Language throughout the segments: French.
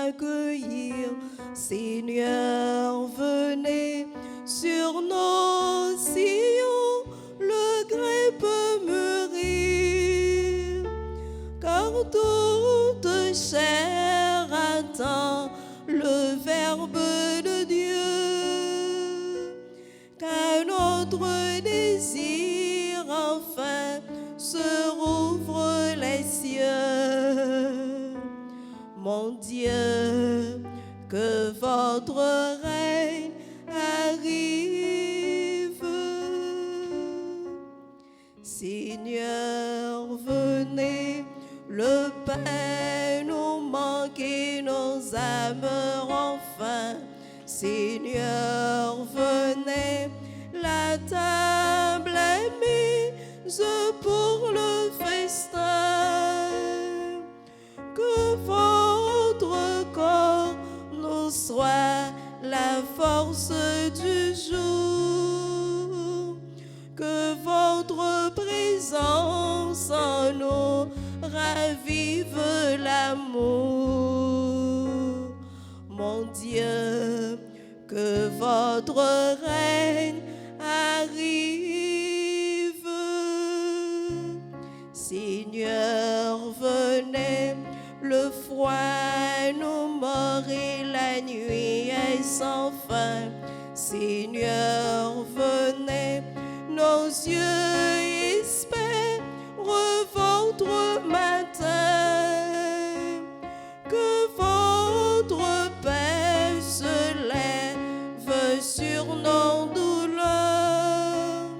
accueillir. Seigneur, venez sur nos sillons, le gré peut mûrir, car toute chair attend le Verbe de Dieu, car notre désir enfin se rouvre les cieux. Mon Dieu, que votre règne arrive. Seigneur, venez, le pain nous manque et nos âmes enfin. Seigneur, venez, la table est mise pour le festin. Que votre corps nous soit la force du jour, que votre présence en nous ravive l'amour. Mon Dieu, que votre règne arrive. Seigneur, venez, le froid nous mord et la nuit est sans fin. Seigneur, venez, nos yeux espèrent votre matin. Que votre paix se lève sur nos douleurs,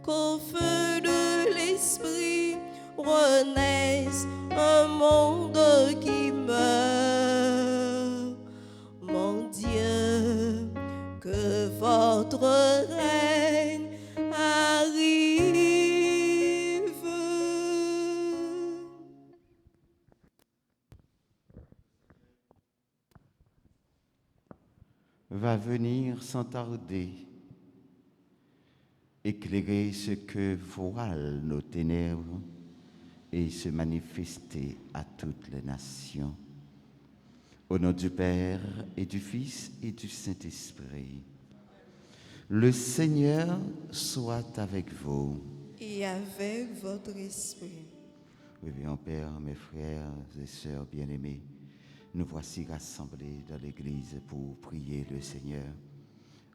qu'au feu de l'esprit renaisse un monde qui meurt. Mon Dieu, que votre règne arrive. Va venir sans tarder, éclairer ce que voilent nos ténèbres et se manifester à toutes les nations. Au nom du Père et du Fils et du Saint-Esprit. Le Seigneur soit avec vous. Et avec votre esprit. Réveillons Père, mes frères et sœurs bien-aimés, nous voici rassemblés dans l'Église pour prier le Seigneur.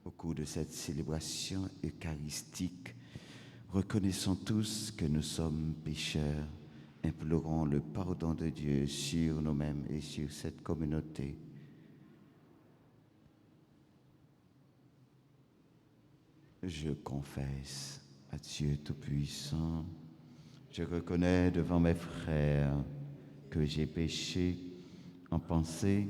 Au cours de cette célébration eucharistique, reconnaissons tous que nous sommes pécheurs, implorons le pardon de Dieu sur nous-mêmes et sur cette communauté. Je confesse à Dieu Tout-Puissant, je reconnais devant mes frères que j'ai péché en pensée,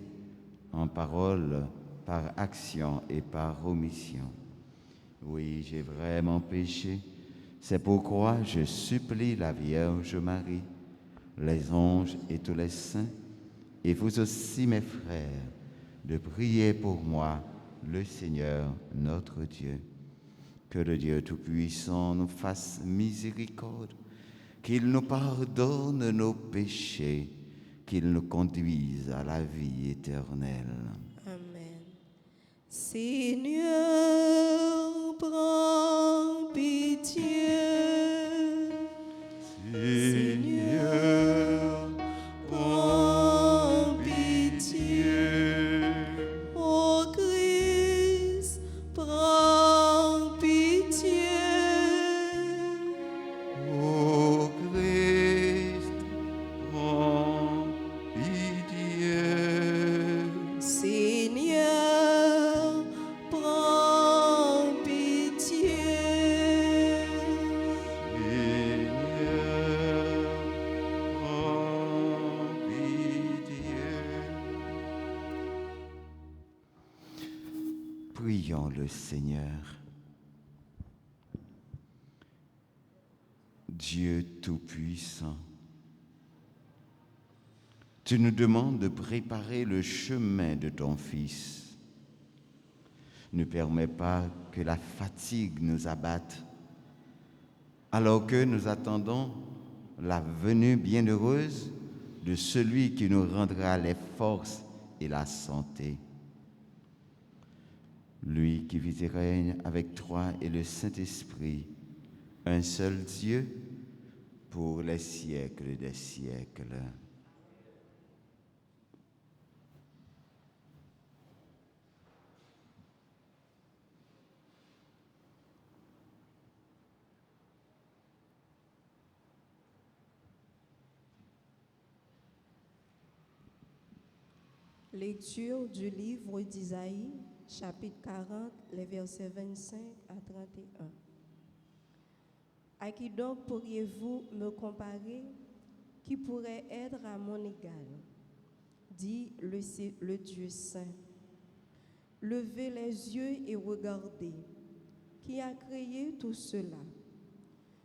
en parole, par action et par omission. Oui, j'ai vraiment péché. C'est pourquoi je supplie la Vierge Marie, les anges et tous les saints, et vous aussi mes frères, de prier pour moi, le Seigneur notre Dieu. Que le Dieu Tout-Puissant nous fasse miséricorde, qu'il nous pardonne nos péchés, qu'il nous conduise à la vie éternelle. Amen. Seigneur, prends pitié. Seigneur, prends pitié. Ô Christ, prends pitié. Ô Christ, prends pitié. Seigneur, prends pitié. Seigneur, prends pitié. Prions le Seigneur. Dieu Tout-Puissant, tu nous demandes de préparer le chemin de ton Fils. Ne permets pas que la fatigue nous abatte, alors que nous attendons la venue bienheureuse de celui qui nous rendra les forces et la santé. Lui qui vit et règne avec toi et le Saint-Esprit, un seul Dieu, pour les siècles des siècles. Lecture du livre d'Isaïe, chapitre 40, les versets 25 à 31. À qui donc pourriez-vous me comparer? Qui pourrait être à mon égal? Dit le Dieu saint. Levez les yeux et regardez. Qui a créé tout cela?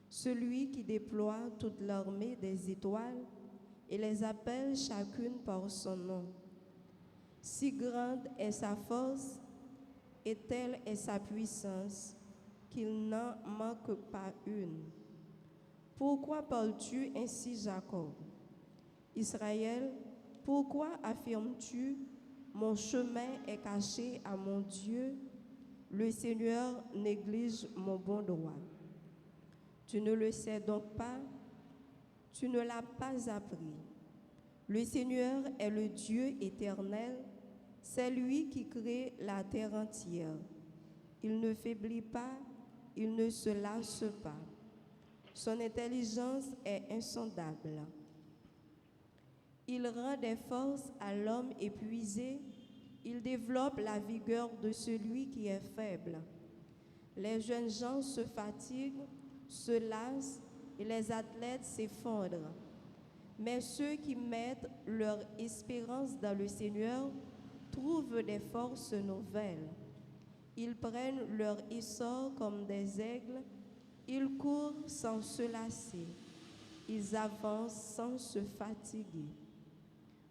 Celui qui déploie toute l'armée des étoiles et les appelle chacune par son nom. Si grande est sa force et telle est sa puissance qu'il n'en manque pas une. Pourquoi parles-tu ainsi, Jacob? Israël, pourquoi affirmes-tu, mon chemin est caché à mon Dieu, le Seigneur néglige mon bon droit? Tu ne le sais donc pas, tu ne l'as pas appris. Le Seigneur est le Dieu éternel, c'est lui qui crée la terre entière. Il ne faiblit pas, il ne se lasse pas. Son intelligence est insondable. Il rend des forces à l'homme épuisé, il développe la vigueur de celui qui est faible. Les jeunes gens se fatiguent, se lassent et les athlètes s'effondrent. Mais ceux qui mettent leur espérance dans le Seigneur trouvent des forces nouvelles. Ils prennent leur essor comme des aigles, ils courent sans se lasser, ils avancent sans se fatiguer.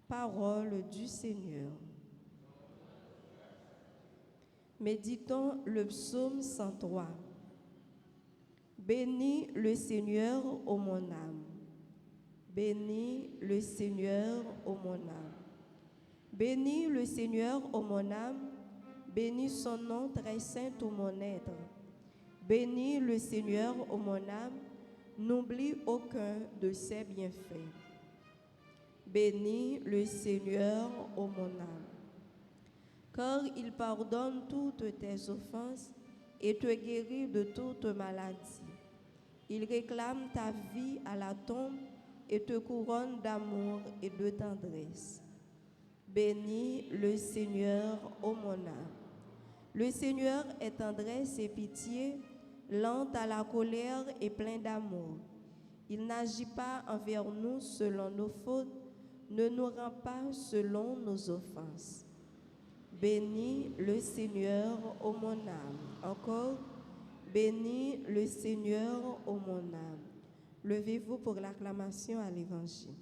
Parole du Seigneur. Méditons le psaume 103. Bénis le Seigneur, ô mon âme. Bénis le Seigneur, ô mon âme. Bénis le Seigneur, ô mon âme. Bénis son nom très saint, ô mon être. Bénis le Seigneur, ô mon âme. N'oublie aucun de ses bienfaits. Bénis le Seigneur, ô mon âme. Car il pardonne toutes tes offenses et te guérit de toute maladie. Il réclame ta vie à la tombe et te couronne d'amour et de tendresse. Bénis le Seigneur, ô mon âme. Le Seigneur est tendresse et pitié, lent à la colère et plein d'amour. Il n'agit pas envers nous selon nos fautes, ne nous rend pas selon nos offenses. Bénis le Seigneur, ô mon âme. Encore, bénis le Seigneur, ô mon âme. Levez-vous pour l'acclamation à l'Évangile.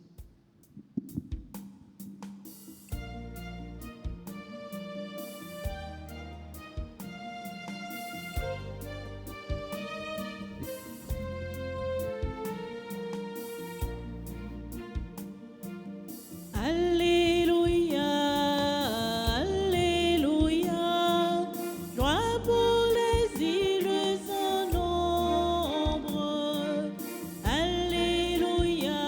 Alléluia, Alléluia, gloire pour les îles sans nombre. Alléluia,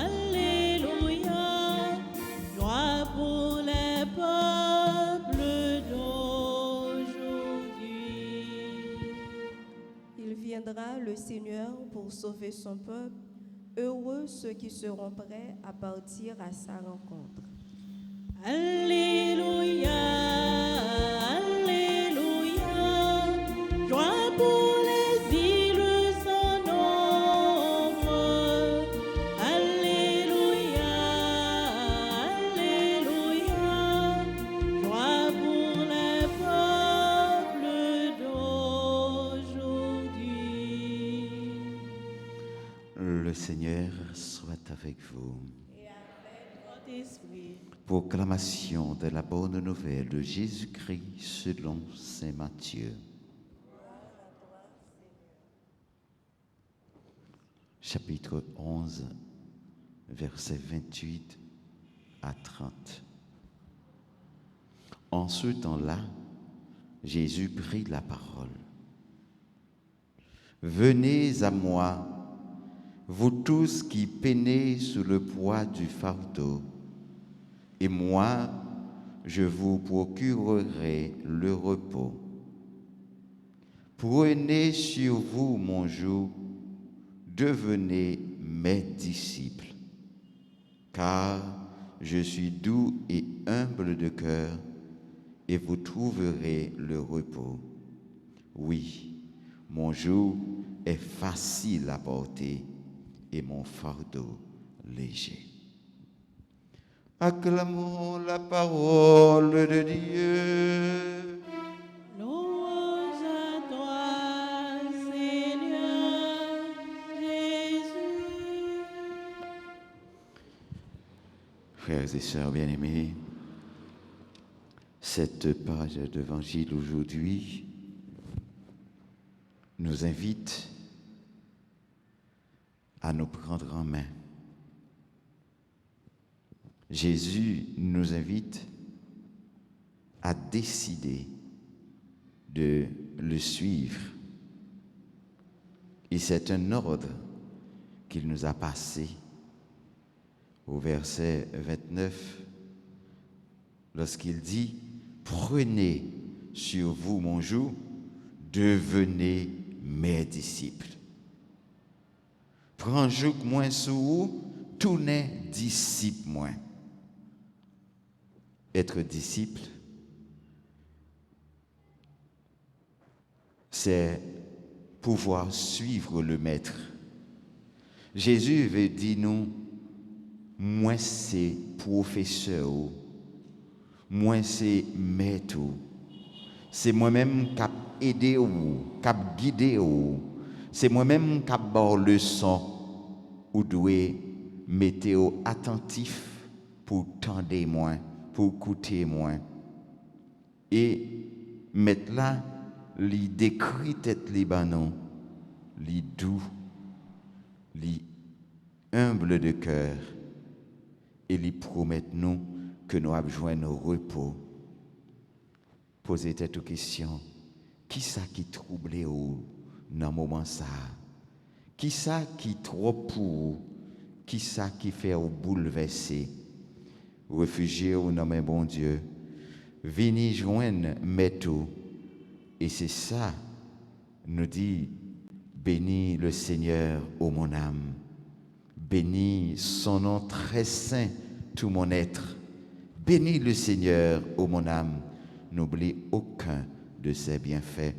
Alléluia, gloire pour les peuples d'aujourd'hui. Il viendra le Seigneur pour sauver son peuple. Heureux ceux qui seront prêts à partir à sa rencontre. Alléluia, Alléluia, gloire pour les îles sans nombre. Alléluia, Alléluia, gloire pour les peuples d'aujourd'hui. Le Seigneur soit avec vous. Et avec votre esprit. Proclamation de la bonne nouvelle de Jésus-Christ selon saint Matthieu. Chapitre 11, versets 28 à 30. En ce temps-là, Jésus prit la parole. Venez à moi, vous tous qui peinez sous le poids du fardeau, et moi, je vous procurerai le repos. Prenez sur vous mon joug, devenez mes disciples, car je suis doux et humble de cœur, et vous trouverez le repos. Oui, mon joug est facile à porter et mon fardeau léger. Acclamons la parole de Dieu. Louange à toi, Seigneur Jésus. Frères et sœurs bien-aimés, cette page d'évangile aujourd'hui nous invite à nous prendre en main. Jésus nous invite à décider de le suivre. Et c'est un ordre qu'il nous a passé au verset 29, lorsqu'il dit « Prenez sur vous mon joug, devenez mes disciples. » Prends joug moins sous vous, tout n'est disciple moins. Être disciple, c'est pouvoir suivre le maître. Jésus veut dire nous, moi c'est professeur, moi c'est maître, c'est moi-même qui aidé ou, qui guidé ou, c'est moi-même qui a leçon ou doit mettre attentif pour tendre moins, pour écouter moins. Et mettre là, li décrit tête libanon, li doux, li humble de cœur, et li promet nous que nous avons joint nos repos. Posez tête aux questions. Qui ça qui trouble ou dans moment ça? Qui ça qui trop pour? Qui ça qui fait ou bouleverser? Réfugié au nom de bon Dieu, venez joindre Métou. Et c'est ça, nous dit, bénis le Seigneur, ô mon âme. Bénis son nom très saint, tout mon être. Bénis le Seigneur, ô mon âme. N'oublie aucun de ses bienfaits.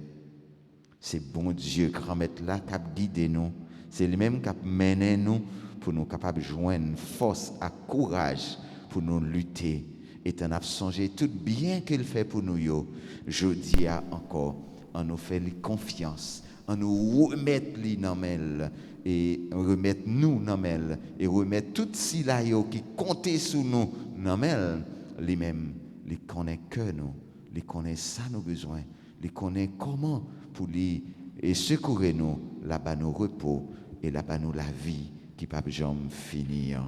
C'est bon Dieu, grand maître là, qui a guidé nous. C'est lui-même qui a mené nous pour nous capables de joindre force et courage pour nous lutter. Et en a songé tout bien qu'il fait pour nous, je dis encore, en nous fait confiance, en nous remettre les namel et remettre nous namel et remettre tout si là qui comptait sur nous namel, lui-même, les connaît que nous, les connaît ça nos besoins, les connaît comment pour les et secourir nous là-bas nos repos et là-bas nous la vie qui pas jamais finir.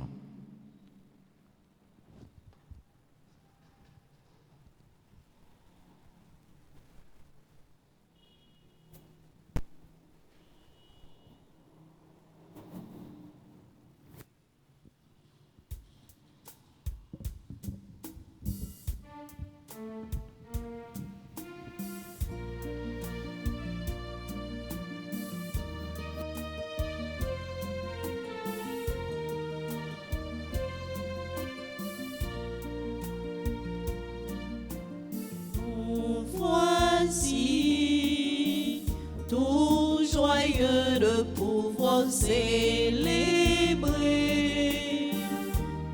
Voici, tout joyeux de pouvoir célébrer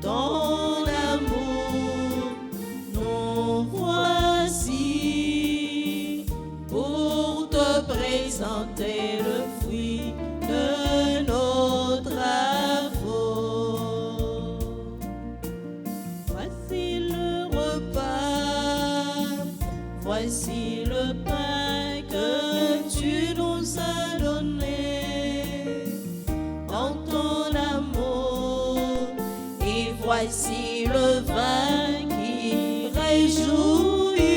ton amour. Nous voici pour te présenter le fruit de nos travaux. Voici le repas, voici le pain que tu nous as donné dans ton amour. Et voici le vin qui réjouit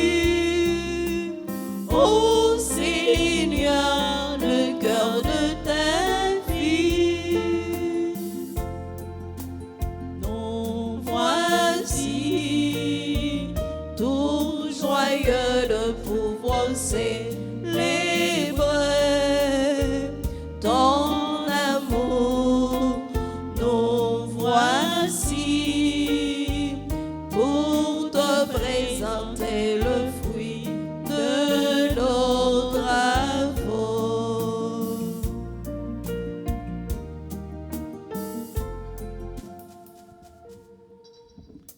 célébrer ton amour. Nous voici pour te présenter le fruit de nos travaux.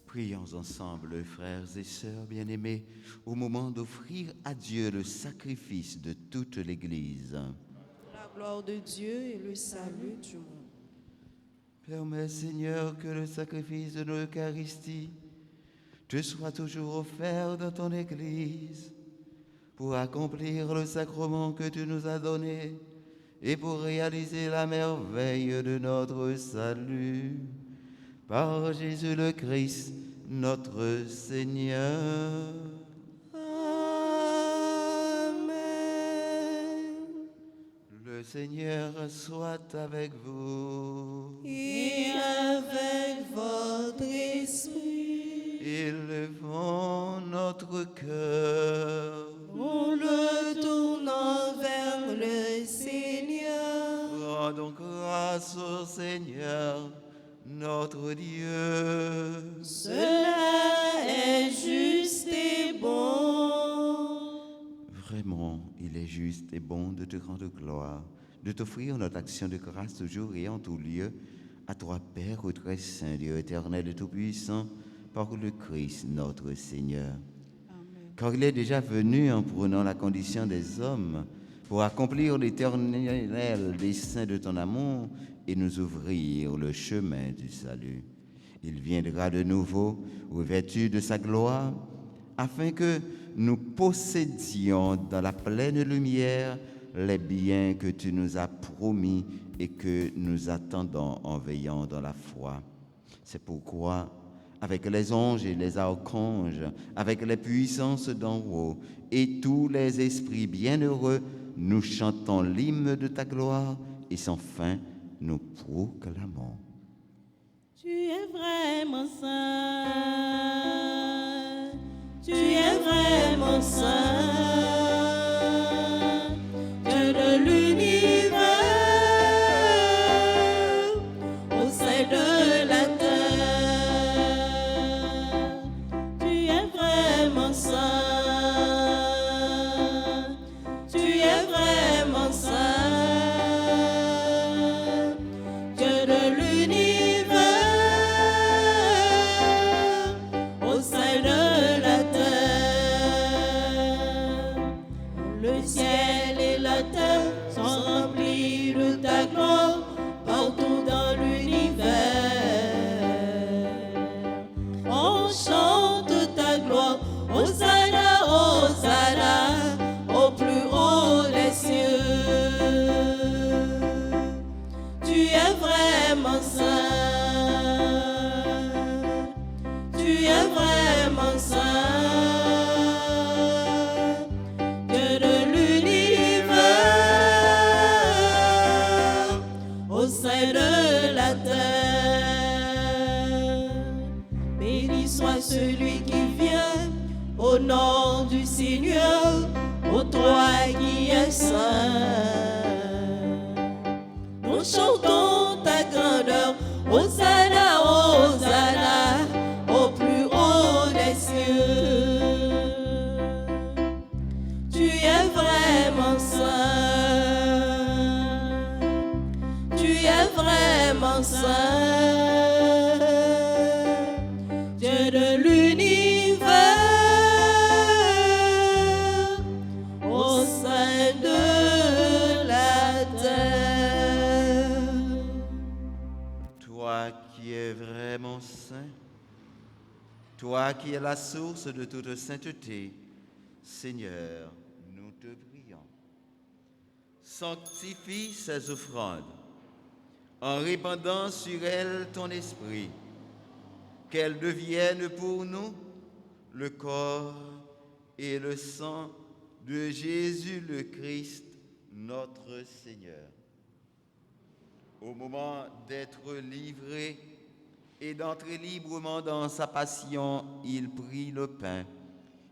Prions ensemble, frères et sœurs bien-aimés, au moment d'offrir à Dieu le sacrifice de toute l'Église. La gloire de Dieu et le salut du monde. Permets, Seigneur, que le sacrifice de l'Eucharistie te soit toujours offert dans ton Église pour accomplir le sacrement que tu nous as donné et pour réaliser la merveille de notre salut. Par Jésus le Christ, notre Seigneur. Amen. Le Seigneur soit avec vous. Et avec votre esprit, Élevons notre cœur. nous le tournons vers le Seigneur. Rendons grâce au Seigneur, notre Dieu. Cela est juste et bon. Vraiment, il est juste et bon de te rendre gloire, de t'offrir notre action de grâce toujours et en tout lieu, à toi, Père, au très saint, Dieu éternel et tout-puissant, par le Christ, notre Seigneur. Amen. Car il est déjà venu en prenant la condition des hommes pour accomplir l'éternel dessein de ton amour et nous ouvrir le chemin du salut. Il viendra de nouveau, revêtu de sa gloire, afin que nous possédions dans la pleine lumière les biens que tu nous as promis et que nous attendons en veillant dans la foi. C'est pourquoi, avec les anges et les archanges, avec les puissances d'en haut et tous les esprits bienheureux, nous chantons l'hymne de ta gloire et sans fin, nous proclamons. Tu es vraiment saint, tu es vraiment saint, Dieu de l'univers, au sein de la terre. Tu es vraiment saint, tu es vraiment saint, Dieu de l'univers, au sein de la terre. Le ciel et la terre sont remplis de ta gloire partout dans l'univers. On chante ta gloire, Hosanna, Hosanna, au plus haut des cieux. Tu es vraiment saint, tu es vraiment saint, Dieu de l'univers, au sein de la terre. Béni soit celui qui vient au nom du Seigneur, ô toi qui es saint. Nous chantons ta grandeur, Hosanna, Hosanna, au plus haut des cieux. Tu es vraiment saint, tu es vraiment saint, Dieu de l'univers, au sein de la terre. Toi qui es vraiment saint, toi qui es la source de toute sainteté, Seigneur, nous te prions. Sanctifie ces offrandes en répandant sur elles ton esprit, qu'elles deviennent pour nous le corps et le sang de Jésus le Christ, notre Seigneur. Au moment d'être livré et d'entrer librement dans sa passion, il prit le pain,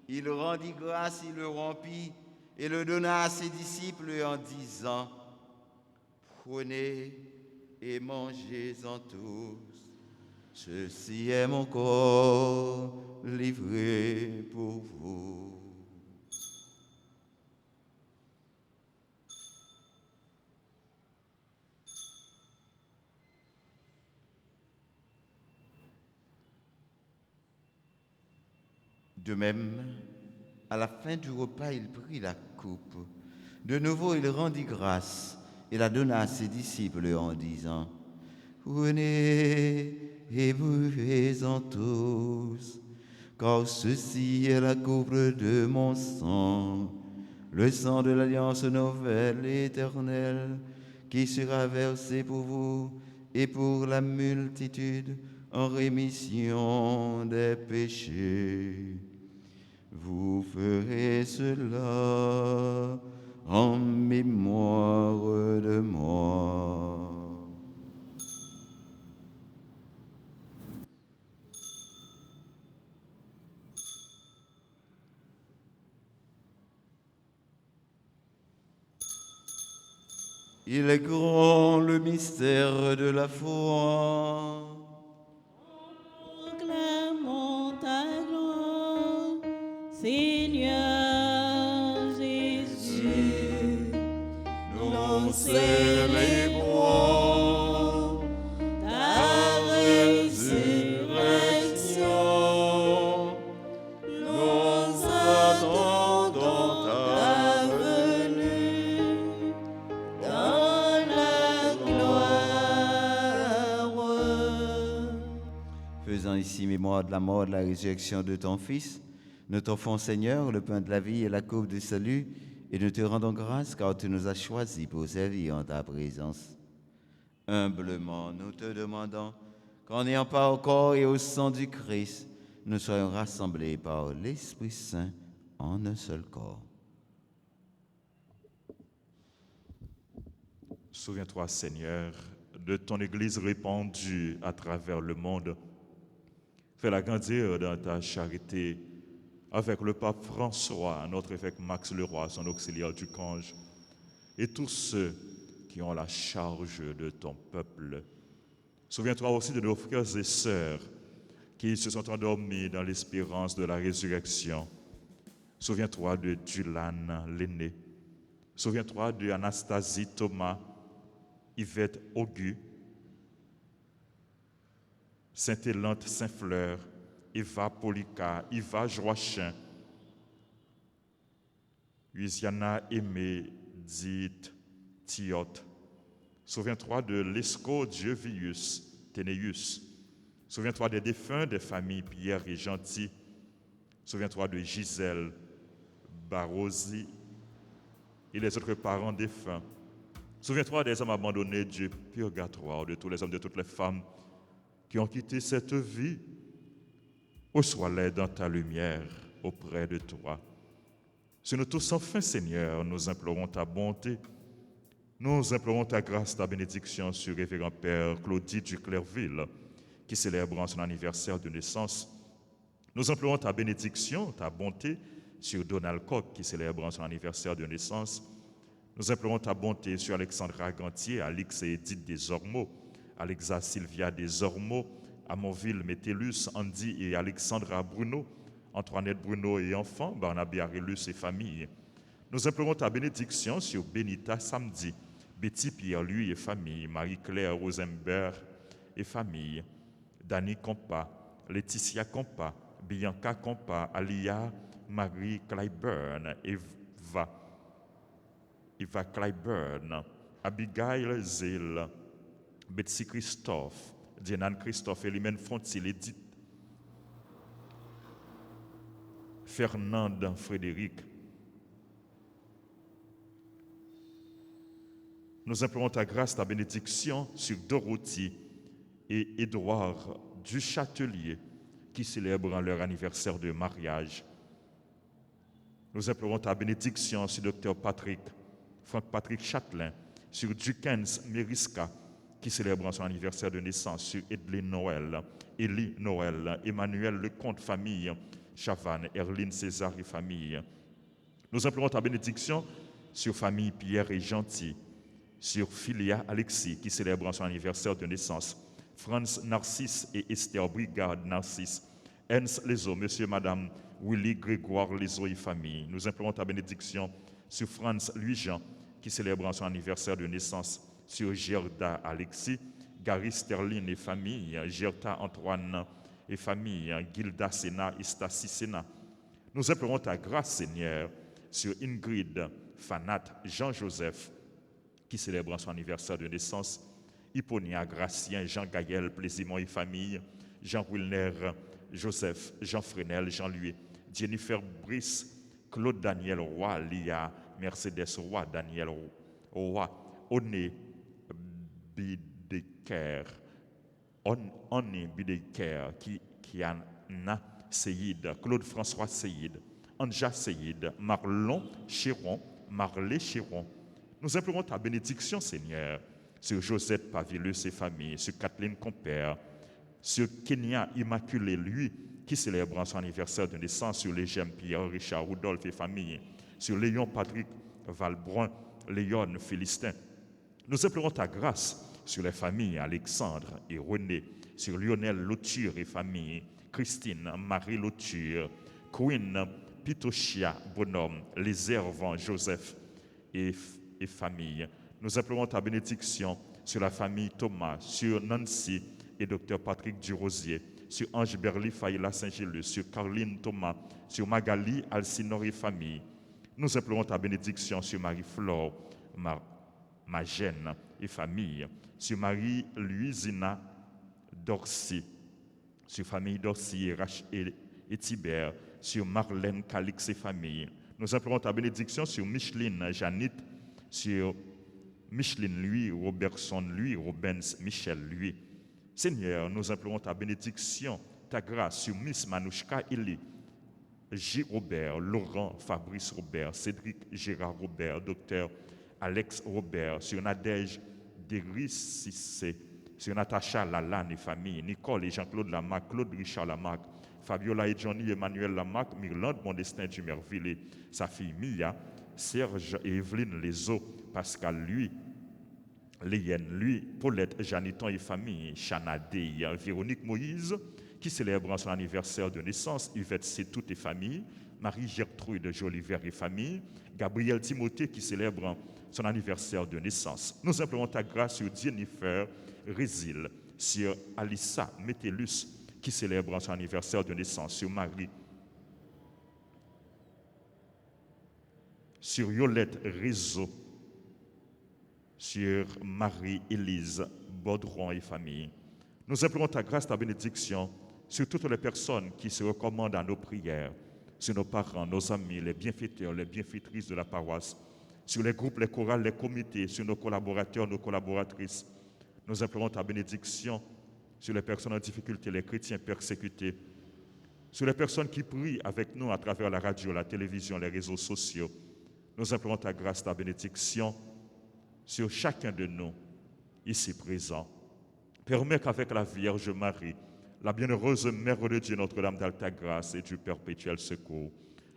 il rendit grâce, il le rompit et le donna à ses disciples en disant, prenez et mangez-en tous. Ceci est mon corps livré pour vous. De même, à la fin du repas, il prit la coupe. De nouveau, il rendit grâce et la donna à ses disciples en disant, prenez et buvez-en tous, car ceci est la coupe de mon sang, le sang de l'alliance nouvelle et éternelle, qui sera versé pour vous et pour la multitude en rémission des péchés. Vous ferez cela en mémoire de moi. Il est grand le mystère de la foi. Proclamons ta gloire, Seigneur Jésus. Nous célébrons ta résurrection. Nous attendons ta venue dans la gloire. Faisant ici mémoire de la mort et de la résurrection de ton Fils, nous t'offrons, Seigneur, le pain de la vie et la coupe du salut, et nous te rendons grâce car tu nous as choisis pour servir en ta présence. Humblement, nous te demandons qu'en ayant part au corps et au sang du Christ, nous soyons rassemblés par l'Esprit Saint en un seul corps. Souviens-toi, Seigneur, de ton Église répandue à travers le monde. Fais-la grandir dans ta charité avec le pape François, notre évêque Max Leroy, son auxiliaire du Cange, et tous ceux qui ont la charge de ton peuple. Souviens-toi aussi de nos frères et sœurs qui se sont endormis dans l'espérance de la résurrection. Souviens-toi de Dulan l'aîné. Souviens-toi de Anastasie Thomas, Yvette Augu, Sainte-Élante Saint-Fleur, Eva Polika, Eva Joachim, Luisiana Aimé, dite Thiot. Souviens-toi de Lescaut Dievius, Ténéus. Souviens-toi des défunts des familles Pierre et Gentil. Souviens-toi de Gisèle, Barrosi et les autres parents défunts. Souviens-toi des hommes abandonnés du purgatoire, de tous les hommes, de toutes les femmes qui ont quitté cette vie. Reçois-les dans ta lumière auprès de toi. Sur nous tous, enfin, Seigneur, nous implorons ta bonté. Nous implorons ta grâce, ta bénédiction sur révérend Père Claudie du Clairville, qui célèbre en son anniversaire de naissance. Nous implorons ta bénédiction, ta bonté sur Donald Koch, qui célèbre en son anniversaire de naissance. Nous implorons ta bonté sur Alexandra Gantier, Alix et Edith Desormeaux, Alexa Sylvia Desormeaux, Amonville Métellus, Andy et Alexandra Bruno, Antoinette Bruno et enfants, Barnabé Arellus et famille. Nous implorons ta bénédiction sur Benita Samedi, Betty Pierre-Louis et famille, Marie-Claire Rosenberg et famille, Dani Compa, Laetitia Compa, Bianca Compa, Alia Marie Clyburn, Eva Clyburn, Abigail Zell, Betsy Christophe, Dienan Christophe, Elimène Fontil, Edith, Fernande Frédéric. Nous implorons ta grâce, ta bénédiction sur Dorothy et Édouard du Châtelier qui célèbrent leur anniversaire de mariage. Nous implorons ta bénédiction sur Dr Franck Patrick Châtelain, sur Dukens Meriska qui célèbre son anniversaire de naissance, sur Edley Noël, Élie Noël, Emmanuel Lecomte famille, Chavannes, Erline César et famille, Nous implorons ta bénédiction sur famille Pierre et Gentil, sur Philia Alexis qui célèbre son anniversaire de naissance, Franz Narcisse et Esther Brigade Narcisse, Ernst Lezo, Monsieur, Madame Willy Grégoire Lezo et famille. Nous implorons ta bénédiction sur Franz Louis-Jean qui célèbre son anniversaire de naissance, sur Gerda Alexis, Gary Sterling et famille, Gerta Antoine et famille, Gilda Sena et Stacy Sena. Nous implorons ta grâce, Seigneur, sur Ingrid, Fanat, Jean-Joseph, qui célèbre son anniversaire de naissance, Hipponia, Gracien, Jean-Gaël, Plaisimont et famille, Jean-Wilner, Joseph, Jean Fresnel, Jean-Louis, Jennifer Brice, Claude Daniel Roy, Lia, Mercedes Roy, Daniel Roy, Oné Bideker, Oné Bideker, Kiana Seyid, Claude François Seyid, Anja Seyid, Marlon Chiron, Marlé Chiron. Nous implorons ta bénédiction, Seigneur, sur Josette Pavilus et famille, sur Kathleen Compère, sur Kenya Immaculée, lui, qui célèbre son anniversaire de naissance, sur les Gemmes Pierre, Richard, Rudolph et famille, sur Léon Patrick Valbrun, Léon Philistin. Nous implorons ta grâce sur les familles Alexandre et René, sur Lionel Lauture et famille, Christine, Marie Lauture, Queen, Pitochia, Bonhomme, Les Hervants, Joseph et famille. Nous implorons ta bénédiction sur la famille Thomas, sur Nancy et Dr Patrick Durosier, sur Ange Berly Faïla Saint-Gélus, sur Caroline Thomas, sur Magali Alcinor et famille. Nous implorons ta bénédiction sur Marie-Flore, Magène et famille, sur Marie-Louisina Dorcy, sur famille Dorcy et Tibère, sur Marlène Calix et famille. Nous implorons ta bénédiction sur Micheline Janit, sur Micheline lui, Robertson lui, Robens Michel lui. Seigneur, nous implorons ta bénédiction, ta grâce sur Miss Manouchka Eli, J. Robert, Laurent Fabrice Robert, Cédric Gérard Robert, Docteur Alex Robert, sur Nadège Derississé, sur Natacha Lalanne et famille, Nicole et Jean-Claude Lamarck, Claude Richard Lamarck, Fabiola et Johnny Emmanuel Lamarck, Myrlande Mondestin Dumerville et sa fille Mia, Serge et Evelyne Lezo, Pascal lui, Léyenne lui, Paulette Janiton et famille, Chana Dey, Véronique Moïse, qui célèbre son anniversaire de naissance, Yvette Sétout et famille, Marie-Gertrude Joliver et famille, Gabriel Timothée qui célèbre son anniversaire de naissance. Nous implorons ta grâce sur Jennifer Résil, sur Alissa Métellus, qui célèbre son anniversaire de naissance, sur Marie, sur Yolette Réseau, sur Marie-Élise Baudron et famille. Nous implorons ta grâce, ta bénédiction sur toutes les personnes qui se recommandent à nos prières, sur nos parents, nos amis, les bienfaiteurs, les bienfaitrices de la paroisse, sur les groupes, les chorales, les comités, sur nos collaborateurs, nos collaboratrices. Nous implorons ta bénédiction sur les personnes en difficulté, les chrétiens persécutés, sur les personnes qui prient avec nous à travers la radio, la télévision, les réseaux sociaux. Nous implorons ta grâce, ta bénédiction sur chacun de nous ici présents. Permets qu'avec la Vierge Marie, la bienheureuse Mère de Dieu, Notre-Dame d'Alta Grâce et du Perpétuel Secours,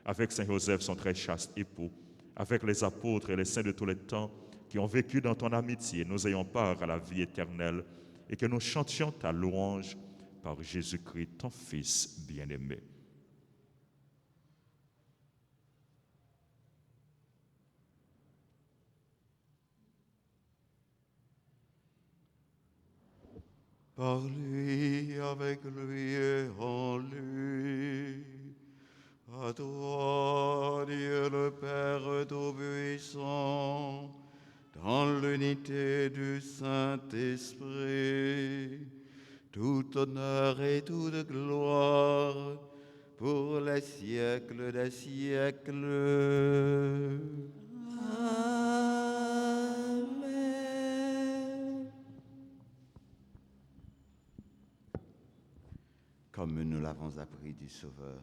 avec Saint Joseph, son très chaste époux, avec les apôtres et les saints de tous les temps qui ont vécu dans ton amitié, nous ayons part à la vie éternelle et que nous chantions ta louange par Jésus-Christ, ton Fils bien-aimé. Par lui, avec lui et en lui, à toi, Dieu le Père Tout-Puissant, dans l'unité du Saint-Esprit, tout honneur et toute gloire pour les siècles des siècles. Amen. Comme nous l'avons appris du Sauveur,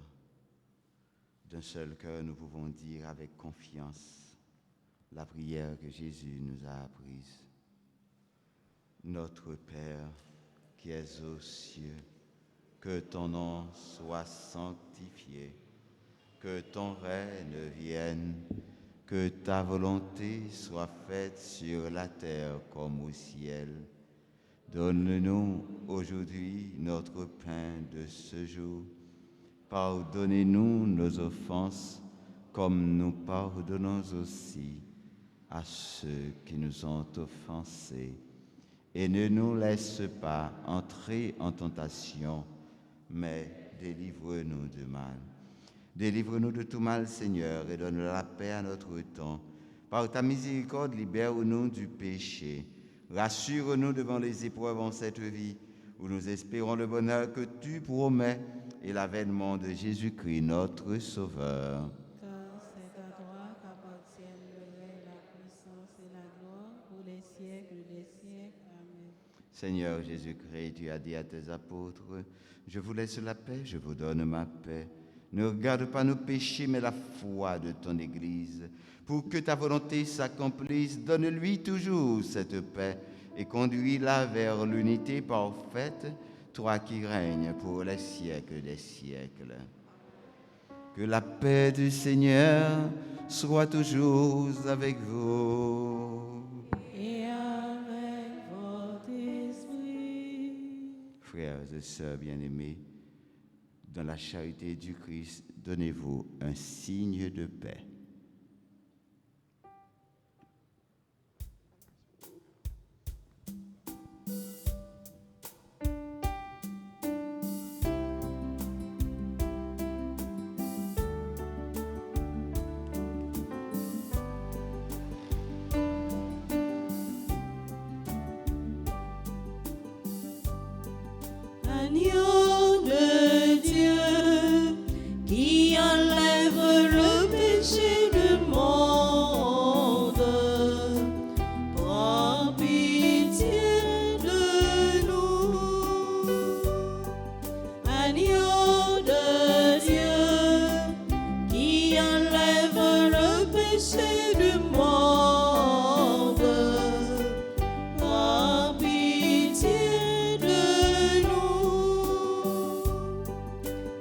d'un seul cœur nous pouvons dire avec confiance la prière que Jésus nous a apprise. Notre Père qui es aux cieux, que ton nom soit sanctifié, que ton règne vienne, que ta volonté soit faite sur la terre comme au ciel. Donne-nous aujourd'hui notre pain de ce jour. Pardonnez-nous nos offenses, comme nous pardonnons aussi à ceux qui nous ont offensés. Et ne nous laisse pas entrer en tentation, mais délivre-nous du mal. Délivre-nous de tout mal, Seigneur, et donne la paix à notre temps. Par ta miséricorde, libère-nous du péché. Rassure-nous devant les épreuves en cette vie, où nous espérons le bonheur que tu promets et l'avènement de Jésus-Christ, notre Sauveur. Car c'est à toi qu'appartiennent le règne, la puissance et la gloire pour les siècles des siècles. Amen. Seigneur Jésus-Christ, tu as dit à tes apôtres, « Je vous laisse la paix, je vous donne ma paix. Ne regarde pas nos péchés, mais la foi de ton Église. Pour que ta volonté s'accomplisse, donne-lui toujours cette paix et conduis-la vers l'unité parfaite, toi qui règnes pour les siècles des siècles. » Que la paix du Seigneur soit toujours avec vous. Et avec votre esprit. Frères et sœurs bien-aimés, dans la charité du Christ, donnez-vous un signe de paix. Agneau de Dieu, qui enlève le péché du monde, prends pitié de nous. Agneau de Dieu, qui enlève le péché du monde, prends pitié de nous.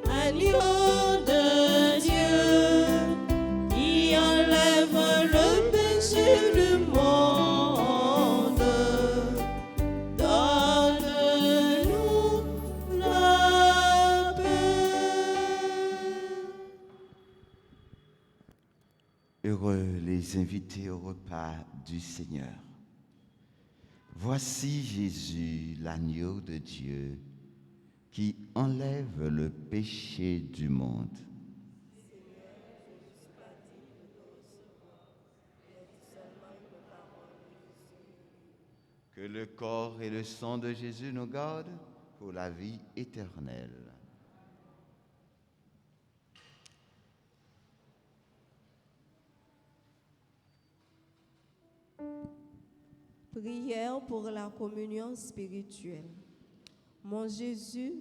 Agneau de Dieu, qui enlève le péché du monde, donne-nous la paix. Heureux les invités au repas du Seigneur. Voici Jésus, l'agneau de Dieu, qui enlève le péché du monde. Que le corps et le sang de Jésus nous gardent pour la vie éternelle. Prière pour la communion spirituelle. Mon Jésus,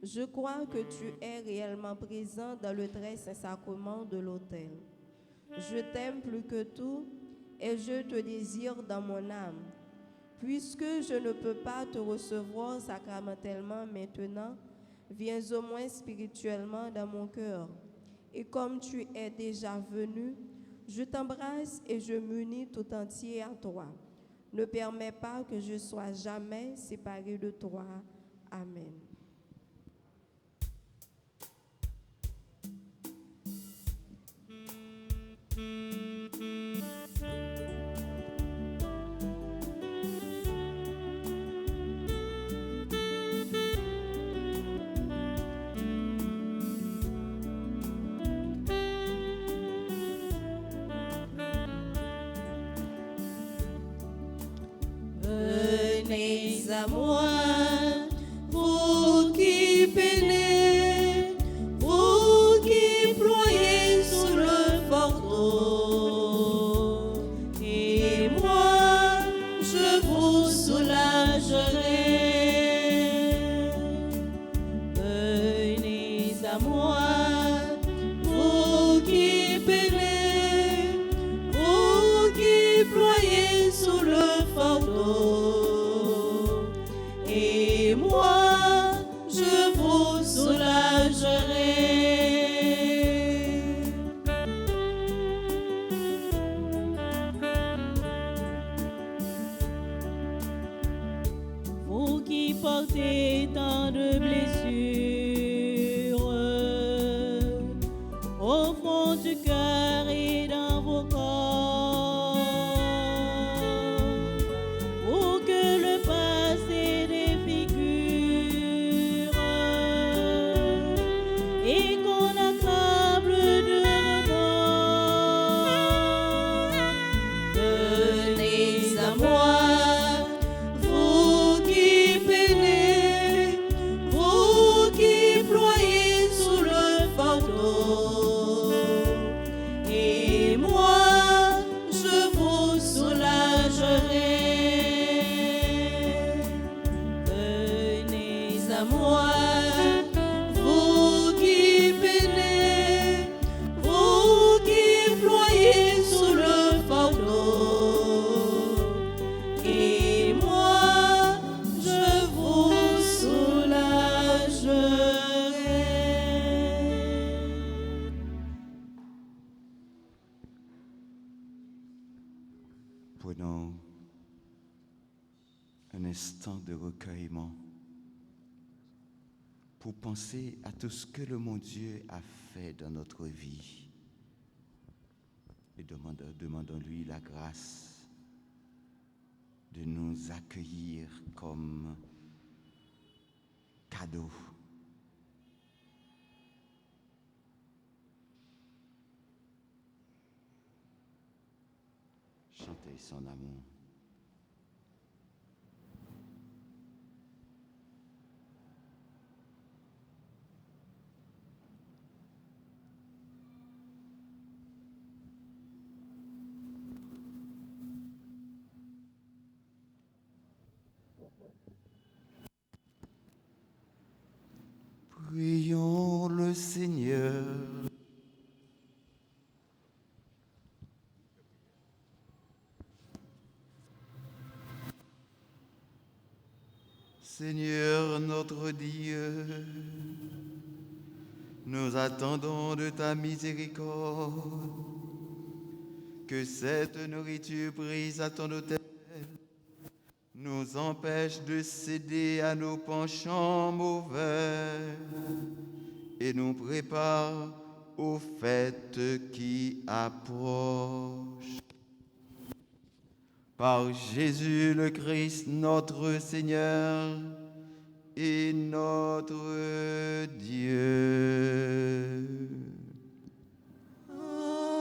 je crois que tu es réellement présent dans le très saint sacrement de l'autel. Je t'aime plus que tout et je te désire dans mon âme. Puisque je ne peux pas te recevoir sacramentellement maintenant, viens au moins spirituellement dans mon cœur. Et comme tu es déjà venu, je t'embrasse et je m'unis tout entier à toi. Ne permets pas que je sois jamais séparé de toi. Amen. Venez à moi, vous qui peinez, vous qui ployez sous le fardeau, et moi je vous soulagerai. Venez à moi, vous qui peinez, vous qui ployez sous le fardeau, et moi je vous soulagerai. du cœur et dans vos corps, pour que le passé défigure et qu'on accable de remords. Venez à moi, vous qui peinez, vous qui ployez sous le fardeau, et moi je vous soulagerai. Venez à moi, vous qui peinez, vous qui ployez sous le fardeau, et moi je vous soulagerai. Prenons un instant de recueillement pour penser à tout ce que le mon Dieu a fait dans notre vie et demandons-lui la grâce de nous accueillir comme cadeau. Chantez son amour. Prions le Seigneur. Seigneur notre Dieu, nous attendons de ta miséricorde que cette nourriture prise à ton autel nous empêche de céder à nos penchants mauvais et nous prépare aux fêtes qui approchent. Par Jésus le Christ, notre Seigneur et notre Dieu. Amen.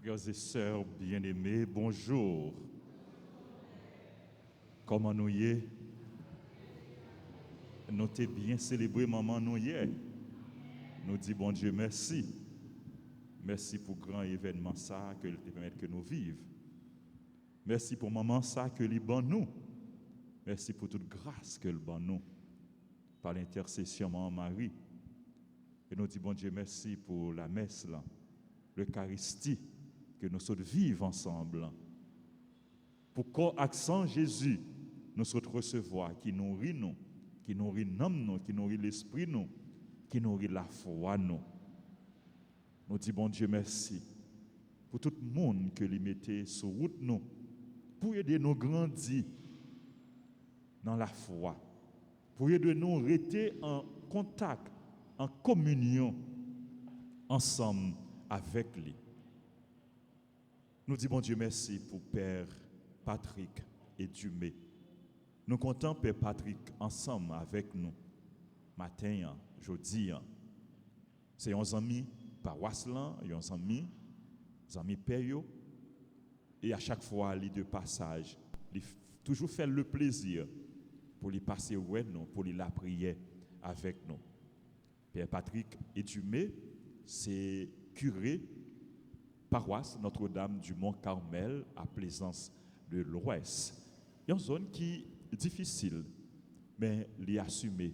Frères et sœurs bien-aimés, bonjour. Comment nous y est? Nous t'ai bien célébré maman nous hier. Nous dit bon Dieu merci. Merci pour grand événement ça que te permet que nous vivions. Merci pour maman ça que lui ban nous. Merci pour toute grâce que le ban nous par l'intercession de maman Marie. Et nous dit bon Dieu merci pour la messe là, l'Eucharistie que nous sommes vivre ensemble. Pour corps accent Jésus, nous sommes recevoir qui nourrit nous, qui nourrit l'âme nous, qui nourrit l'esprit nous, qui nourrit la foi nous. Nous disons bon Dieu merci pour tout le monde que lui mettait sur route nous, pour aider nous grandir dans la foi, pour aider nous rester en contact, en communion ensemble avec lui. Nous disons bon Dieu merci pour Père Patrick et Dumé. Nous comptons Père Patrick ensemble avec nous. Matin, jeudi, c'est un ami paroisse là, un ami Père. Et à chaque fois, les deux passages, il toujours faire le plaisir pour les passer ouais nous, pour les la prière avec nous. Père Patrick et Dumé, c'est curé paroisse Notre-Dame du Mont-Carmel à Plaisance de l'Ouest. Il y a une zone qui est difficile, mais il assumer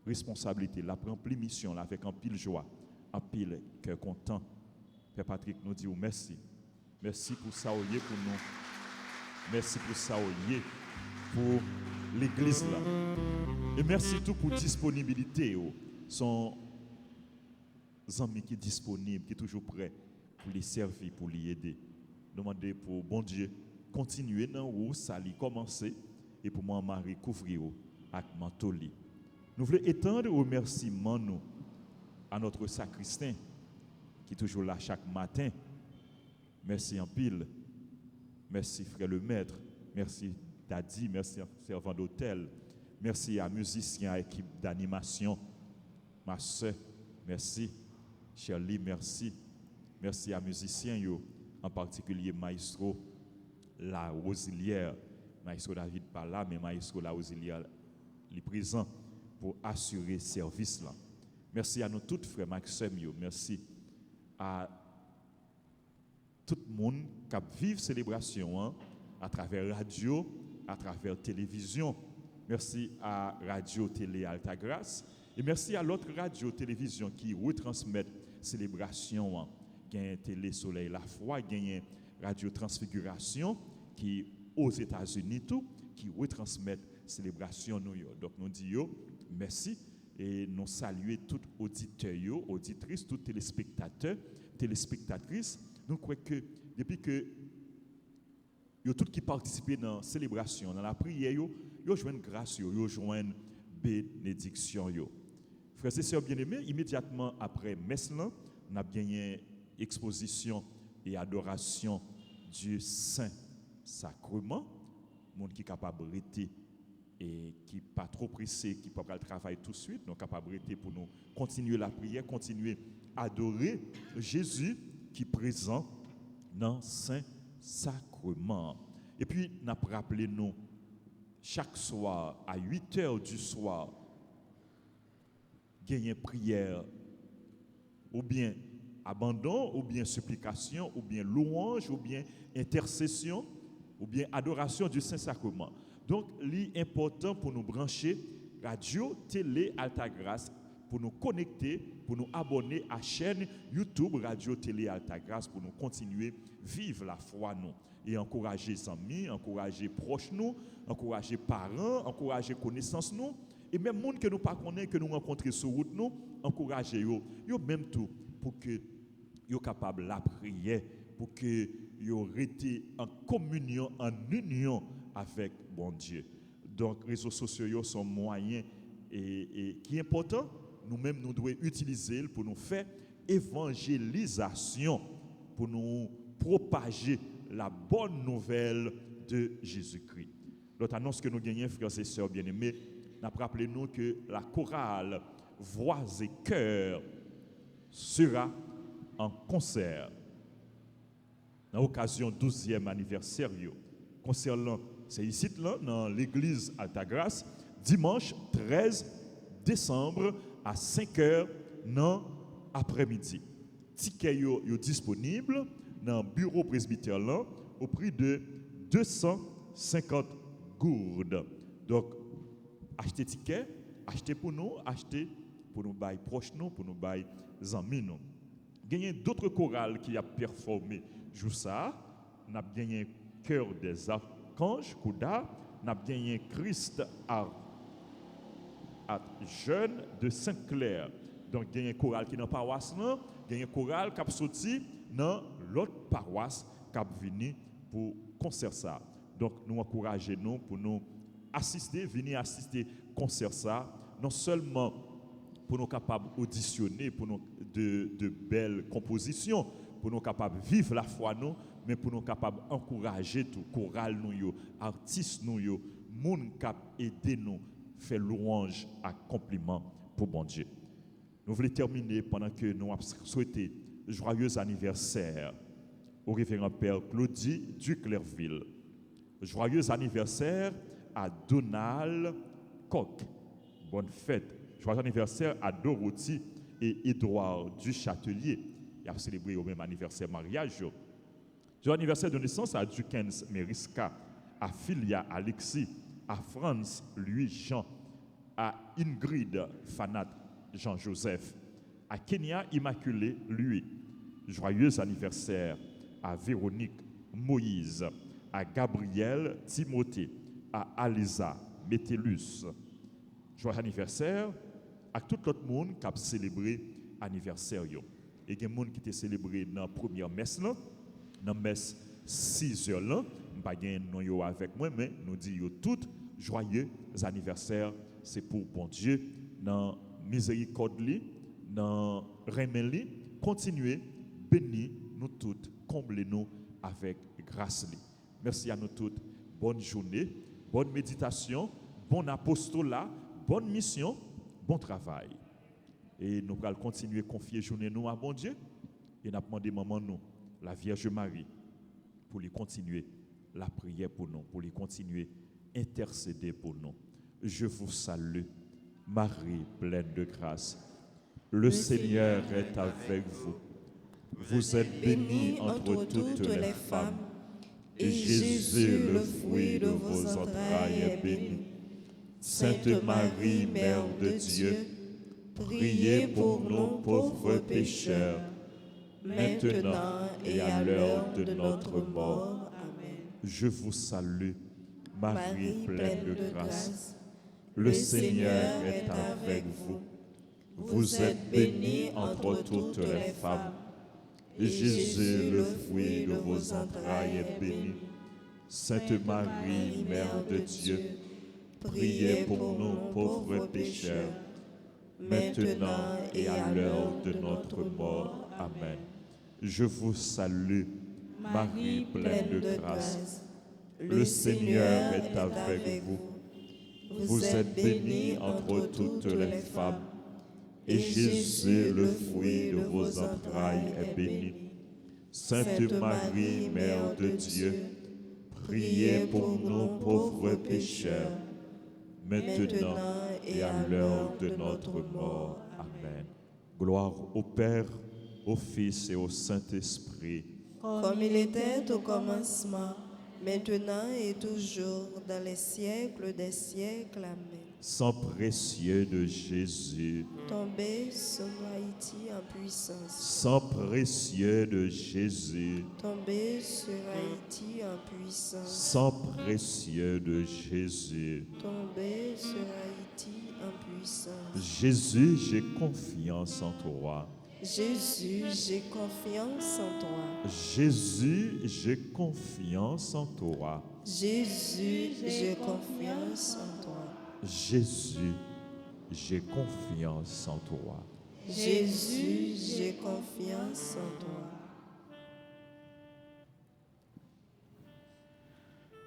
responsabilité, la prendre mission là, avec un pile joie, un pile cœur content. Père Patrick nous dit merci. Merci pour ça pour nous. Merci pour ça pour l'église là. Et merci tout pour disponibilité. Son amis qui sont disponibles, qui sont toujours prêts pour les servir, pour les aider. Demander pour bon Dieu, continuer dans où ça a commencé et pour moi, Marie, couvrir avec manteau. Nous voulons étendre remerciements nous à notre sacristain qui est toujours là chaque matin. Merci en pile. Merci frère le maître. Merci Dadi. Merci servant d'hôtel. Merci à musiciens, à équipe d'animation. Ma soeur, merci. Shirley, merci. Merci à musiciens, en particulier Maestro La Rosilière. Maestro David pas là, mais Maestro La Rosilière est présent pour assurer ce service là. Merci à nous tous, frères Maxime. Merci à tout le monde qui vive célébration à travers radio, à travers télévision. Merci à Radio Télé Altagrace et merci à l'autre radio télévision qui retransmet célébration. Il y a Télé Soleil La Foi, il y a Radio Transfiguration qui aux États-Unis tout qui retransmet célébration New York. Donc nous disons merci et nous saluons tous auditeurs, auditrices, tous téléspectateurs, téléspectatrices. Nous croyons que depuis que tous qui participent dans la célébration, dans la prière, ils joignent grâce, ils joignent bénédiction. Frères et sœurs bien-aimés, immédiatement après messe, nous avons gagné exposition et adoration du Saint-Sacrement. Monde qui est capable de rester et qui n'est pas trop pressé, qui peut pas le travail tout de suite, nous sommes capables de rester pour nous continuer la prière, continuer à adorer Jésus qui est présent dans le Saint-Sacrement. Et puis, nous avons rappelé nous, chaque soir, à 8h du soir, gagner prière, ou bien abandon, ou bien supplication, ou bien louange, ou bien intercession, ou bien adoration du Saint-Sacrement. Donc, l'important pour nous brancher radio, télé, Altagrace, pour nous connecter, pour nous abonner à la chaîne YouTube Radio Télé Altagrace, pour nous continuer à vivre la foi nous et encourager les amis, encourager les proches nous, encourager les parents, encourager les connaissances nous, et même les gens que nous ne connaissons pas, que nous rencontrons sur route nous, encourager eux, même tout, pour que soient capables de la prière, pour que soient restés en communion, en union avec bon Dieu. Donc, les réseaux sociaux sont moyens et qui est important. Nous-mêmes, nous devons utiliser pour nous faire évangélisation, pour nous propager la bonne nouvelle de Jésus-Christ. L'autre annonce que nous gagnons, frères et sœurs bien-aimés, nous rappelons que la chorale Voix et Cœurs sera en concert dans l'occasion du 12e anniversaire. Concernant ces sites-là, dans l'église Altagrace, dimanche 13 décembre à 5h dans l'après-midi. Tickets sont disponibles dans le bureau presbytère là, au prix de 250 gourdes. Donc, achetez tickets, achetez pour nous bailler proches nous, pour nous bailler amis nous. Il y a d'autres chorales qui ont performé jour ça. On a gagné Cœur des Archanges, Kouda. On a gagné Christ à Jeune de Saint-Clair. Donc, il y a un choral qui est dans la paroisse, il y a un choral qui est sorti dans l'autre paroisse qui est venu pour concert ça. Donc, nous encourageons pour nous assister, venir assister concert ça, non seulement pour nous capables d'auditionner pour nous de belles compositions, pour nous capables de vivre la foi, nous, mais pour nous capables d'encourager tout choral, nous, artistes, nous, monde qui aider nous, faire louange à compliment pour bon Dieu. Nous voulons terminer pendant que nous souhaitons joyeux anniversaire au révérend Père Claudie Duclerville. Joyeux anniversaire à Donald Koch. Bonne fête. Joyeux anniversaire à Dorothy et Édouard Duchâtelier. Ils ont célébré au même anniversaire mariage. Joyeux anniversaire de naissance à Dukens Meriska, à Philia Alexis, à Franz Louis Jean, à Ingrid Fanat Jean-Joseph, à Kenya Immaculée Louis. Joyeux anniversaire à Véronique Moïse, à Gabriel Timothée, à Alisa Métellus. Joyeux anniversaire à tout l'autre monde qui a célébré anniversaire. Et il y a des gens qui ont célébré dans la première messe, dans la messe 6 heures. Je ne pas nom avec moi, mais nous disons toutes joyeux anniversaire. C'est pour bon Dieu, dans miséricorde, dans remède, continuez, bénis nous toutes, comblez-nous avec grâce. Merci à nous toutes. Bonne journée, bonne méditation, bon apostolat, bonne mission, bon travail. Et nous allons continuer à confier journée nous à bon Dieu. Et nous demandé maman nous, la Vierge Marie, pour les continuer la prière pour nous, pour les continuer intercéder pour nous. Je vous salue, Marie pleine de grâce. Le Seigneur est avec vous. Vous êtes bénie entre toutes les femmes, et Jésus, le fruit de vos entrailles, est béni. Sainte Marie, Mère de Dieu, priez pour nous pauvres pécheurs, maintenant et à l'heure de notre mort. Amen. Je vous salue, Marie pleine de grâce. Le Seigneur est avec vous. Vous êtes bénie entre toutes les femmes, et Jésus, le fruit de vos entrailles, est béni. Sainte Marie, Mère de Dieu, priez pour nous pauvres pécheurs, maintenant et à l'heure de notre mort. Amen. Je vous salue, Marie pleine de grâce. Le Seigneur est avec vous. Vous êtes bénie entre toutes les femmes, et Jésus, le fruit de vos entrailles, est béni. Sainte Marie, Mère de Dieu, priez pour nous pauvres pécheurs, maintenant et à l'heure de notre mort. Amen. Gloire au Père, au Fils et au Saint-Esprit. Comme il était au commencement, maintenant et toujours, dans les siècles des siècles. Amen. Sang précieux de Jésus, Tombez sur Haïti en puissance. sang précieux de Jésus, Tombez sur Haïti en puissance. sang précieux de Jésus. Tombez sur Haïti en puissance. Jésus, j'ai confiance en toi. Jésus, j'ai confiance en toi. Jésus, j'ai confiance en toi. Jésus, j'ai confiance en toi. Jésus, j'ai confiance en toi. Jésus, j'ai confiance en toi.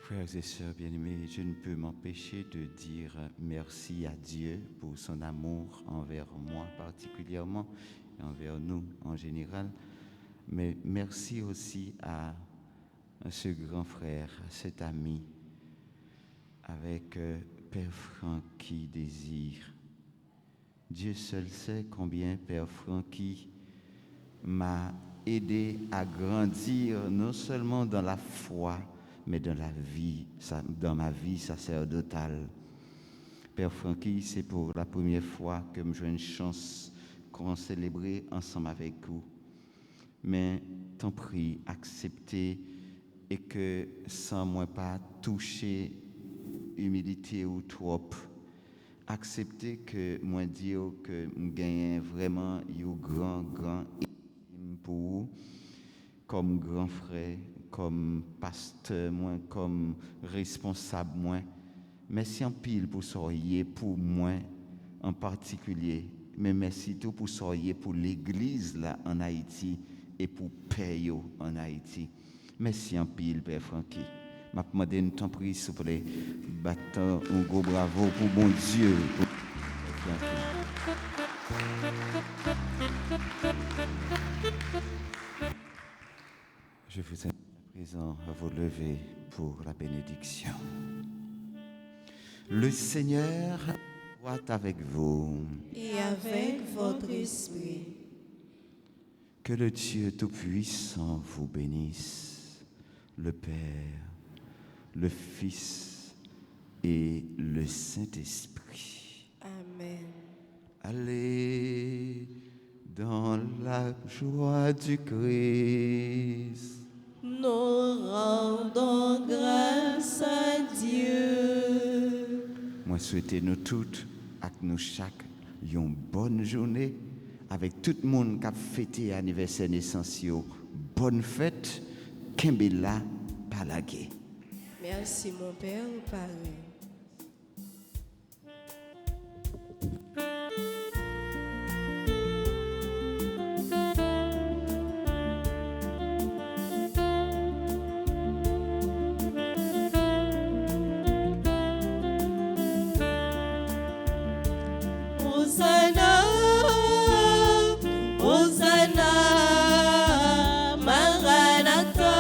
Frères et sœurs bien-aimés, je ne peux m'empêcher de dire merci à Dieu pour son amour envers moi particulièrement et envers nous en général. Mais merci aussi à ce grand frère, à cet ami, avec Père Francky Désir. Dieu seul sait combien Père Francky m'a aidé à grandir non seulement dans la foi, mais dans la vie, dans ma vie sacerdotale. Père Francky, c'est pour la première fois que j'ai une chance qu'on célébrer ensemble avec vous. Mais t'en prie, acceptez et que sans moi pas toucher humilité ou trop, acceptez que moi dire que je gagne vraiment un grand estime pour vous, comme grand frère, comme pasteur, moi, comme responsable, moi. Merci en pile pour soyez pour moi en particulier, mais merci tout pour soyez pour l'église là en Haïti et pour Père en Haïti. Merci en pile, Père Francky. Je demande une temps pris, s'il vous plaît, battant un gros bravo pour bon Dieu. Je vous invite à présent à vous lever pour la bénédiction. Le Seigneur soit avec vous. Et avec votre esprit. Que le Dieu Tout-Puissant vous bénisse, le Père, le Fils et le Saint-Esprit. Amen. Allez dans la joie du Christ. Nous rendons grâce à Dieu. Moi souhaitez nous toutes, avec nous chaque, une bonne journée avec tout le monde qui a fêté l'anniversaire naissance. Bonne fête, Kembela Palagé. Merci mon Père, Père. Hosanna, Hosanna, Maranatha,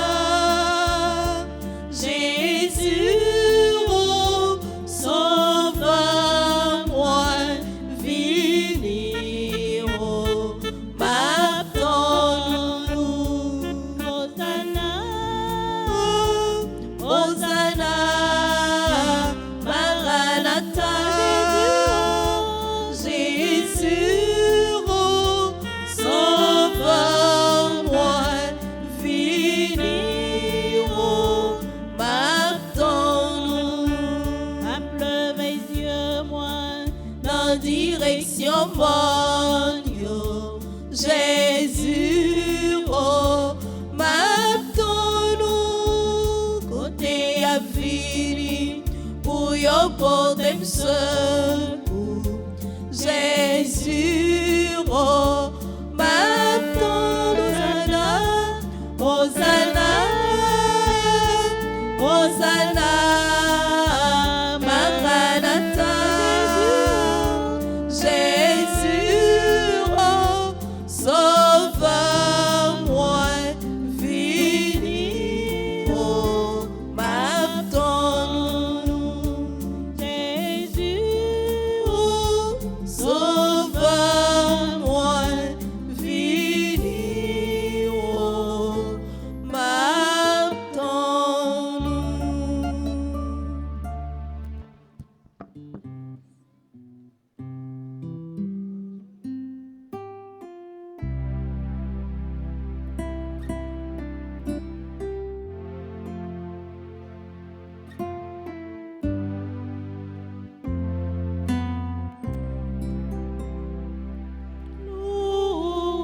Jésus, oh, sauve-moi, vini, oh, m'attends-nous. Hosanna, Hosanna, Maranatha, Jésus, oh, sauve-moi, vini, oh, m'attends-nous. À pleurer mes yeux, moi, dans direction mondiaux. Jésus, oh, m'attends-nous. Côté à vini, pour yo porter secours. Jésus, oh, m'attends-nous. Hosanna, Hosanna, Hosanna, Maranatha, Jésus, oh, sauve-moi, vini, oh, m'attends-nous. Jésus, oh, sauve-moi, vini, oh,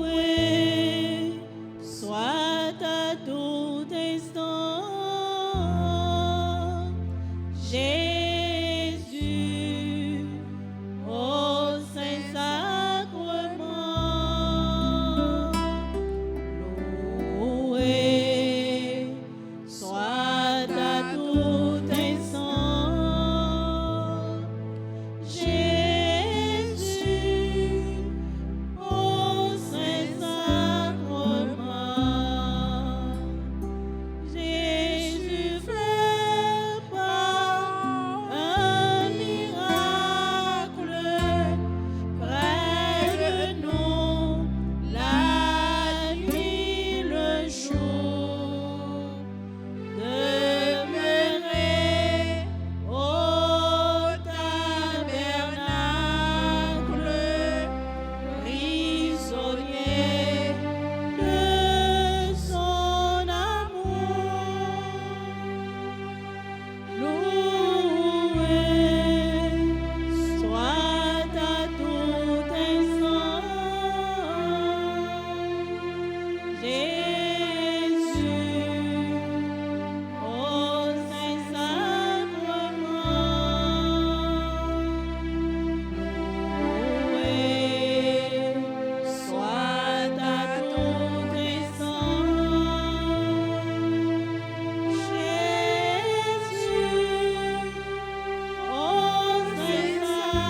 loué soit à tout instant Jésus au Saint-Sacrement. Loué soit à tout instant Jésus au Saint-Sacrement. Jésus fait par un miracle près de nous la nuit, le jour. Demeurer au tabernacle, prisonnier de son amour. Loué soit à tout instant Jésus au Saint-Sacrement. Loué soit à tout instant Jésus au Saint-Sacrement.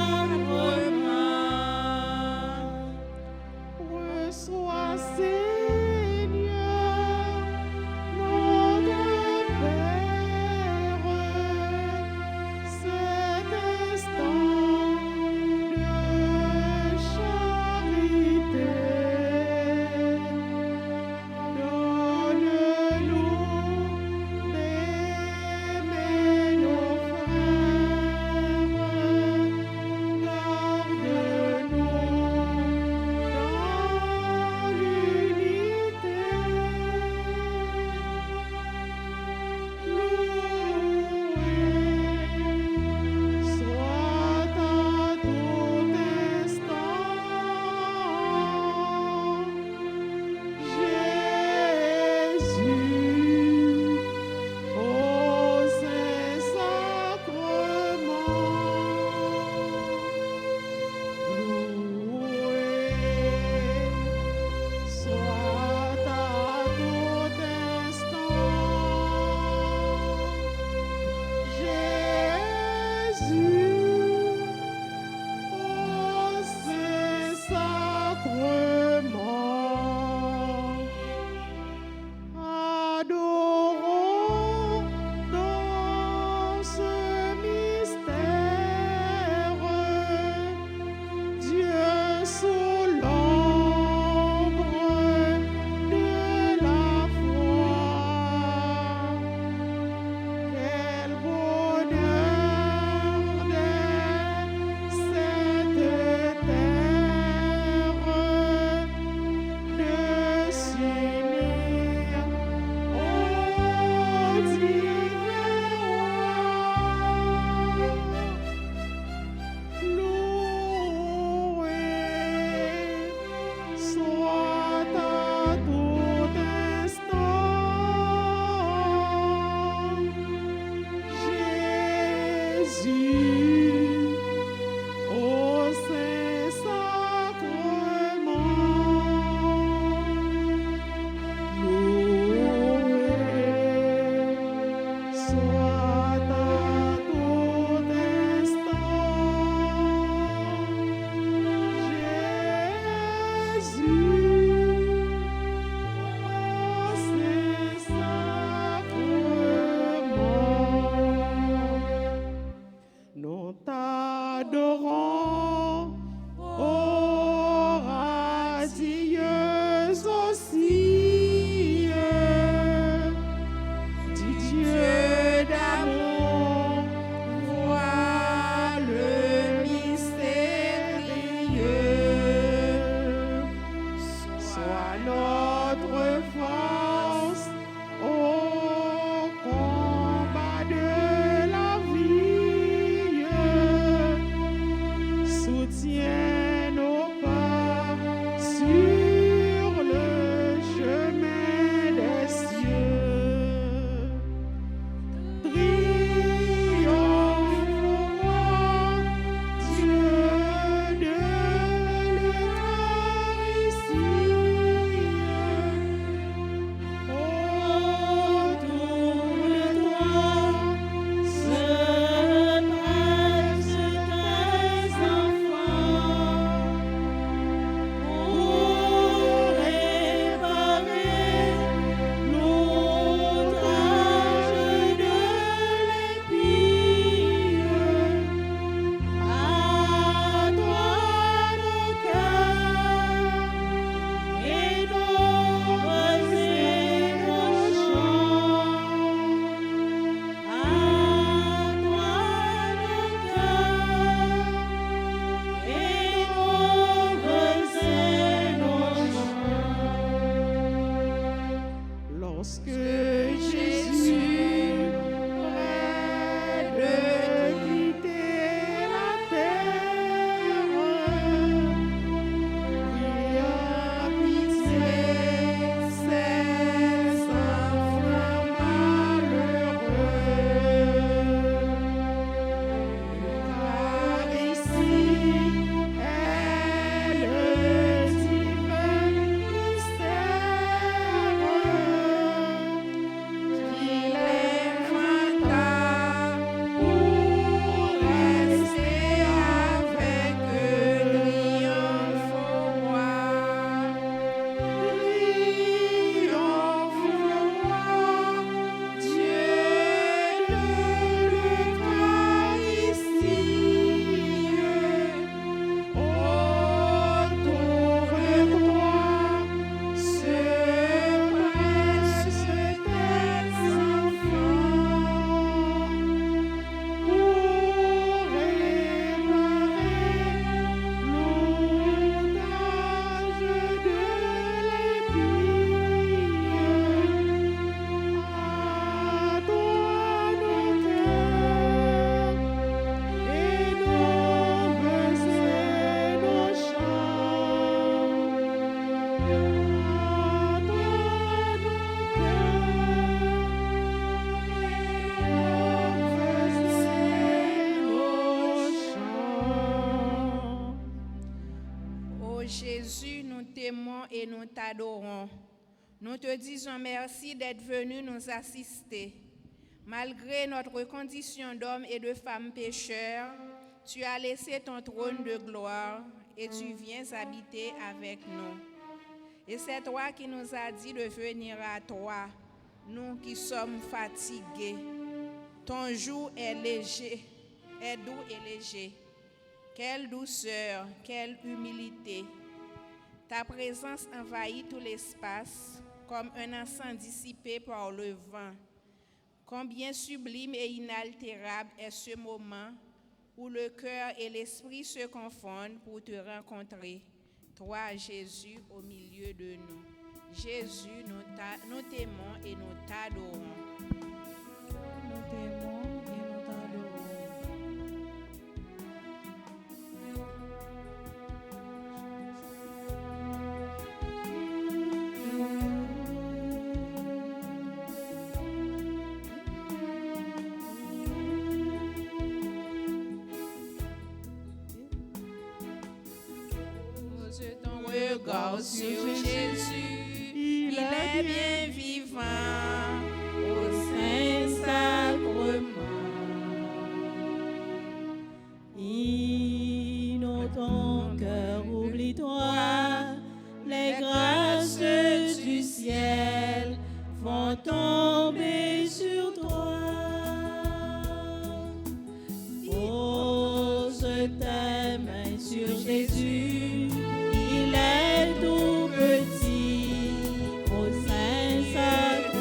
Reçois, Seigneur, notre Père, cet instant de charité. Donne-nous d'aimer nos frères, garde-nous dans l'unité. tout instant. Jésus, au Saint-Sacrement, loué soit à tout instant. Jésus, au Saint-Sacrement, nous t'adorons, ô radieuse aussi, du Dieu d'amour, vois le mystérieux. Sois notre force au combat de la vie. Soutiens nos pas sur le chemin des cieux. Triomphe, Dieu de l'Eucharistie. Autour de toi se pressent tes enfants pour réparer l'outrage de l'épine. À toi nos cœurs et nos voix et nos chants. À toi nos cœurs et nos voix et nos chants. Lorsque Jésus près de quitter la terre, prie en pitié ces enfants malheureux. L'Eucharistie est le divin mystère qu'il inventa pour rester avec triomphe au roi. Triomphe au roi, Dieu de l'Eucharistie. Autour de toi se pressent tes enfants pour réparer l'outrage de l'épine. À toi nos cœurs et nos besoins, nos chants. À toi nos cœurs. Ô Jésus, nous t'aimons et nous t'adorons. Nous te disons merci d'être venu nous assister. Malgré notre condition d'hommes et de femmes pécheurs, tu as laissé ton trône de gloire et tu viens habiter avec nous. Et c'est toi qui nous as dit de venir à toi, nous qui sommes fatigués. Ton joug est léger, est doux et léger. Quelle douceur, quelle humilité. Ta présence envahit tout l'espace comme un encens dissipé par le vent. Combien sublime et inaltérable est ce moment où le cœur et l'esprit se confondent pour te rencontrer. Toi, Jésus, au milieu de nous. Jésus, nous t'aimons et nous t'adorons. Nous t'aimons et nous t'adorons. regard sur Jésus, il est bien vivant au Saint-Sacrement. Inonde ton cœur, oublie-toi, les grâces du ciel vont tomber sur toi. Pose tes mains sur Jésus, il est tout petit au Saint-Sacrement.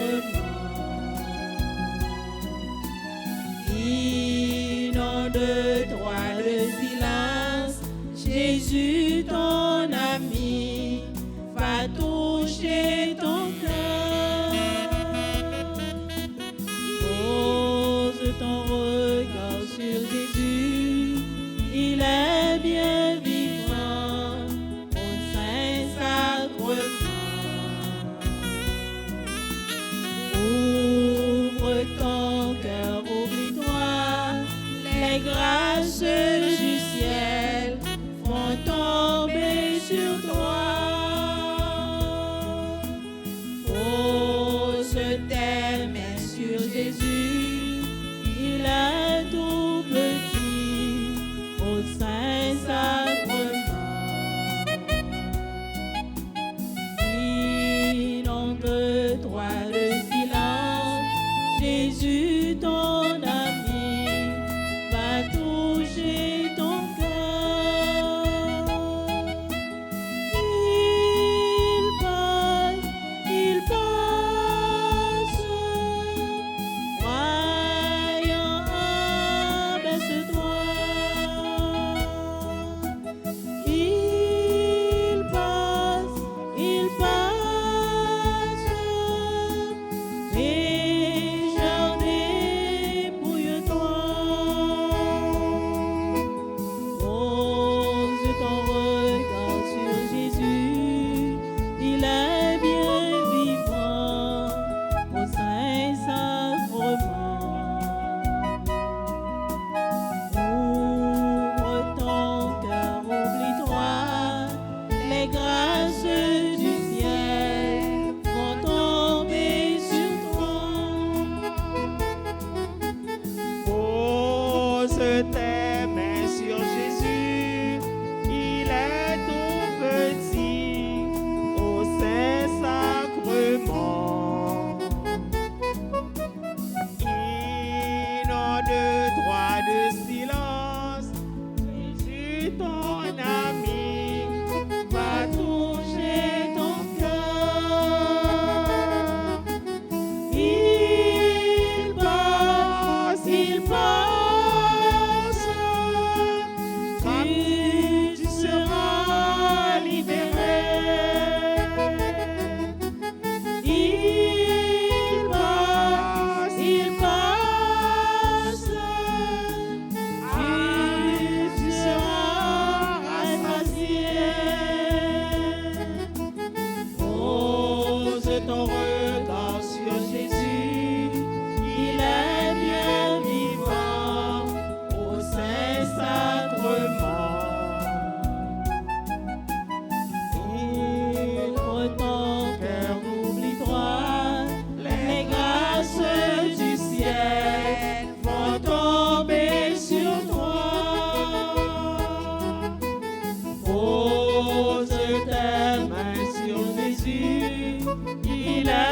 Inonde-toi de silence, Jésus ton ami va toucher ton cœur. Pose ton regard sur Jésus, il est bien vivant au Saint-Sacrement. Ouvre ton cœur, oublie-toi, les grâces du ciel vont tomber sur toi. Pose tes mains sur Jésus, il est tout petit au Saint-Sacrement. Inonde-toi de silence, Jésus ton ami va toucher ton cœur. Il passe, voyant, abaisse-toi. Il passe, pécheur, dépouille-toi. Pose ton regard sur Jésus, il est bien vivant au Saint-Sacrement. Ouvre ton cœur, oublie-toi, les grâces du ciel vont tomber sur toi. Pose tes mains sur Jésus, il est tout petit au Saint-Sacrement. Inonde-toi de silence, Jésus ton ami va toucher ton cœur. Il passe, tu seras libéré. Il passe, tu seras rassasié. Pose ton regard sur Jésus, il est bien vivant au Saint-Sacrement. Ouvre ton cœur, oublie-toi, les grâces du ciel vont tomber sur toi. Pose tes mains sur Jésus, il est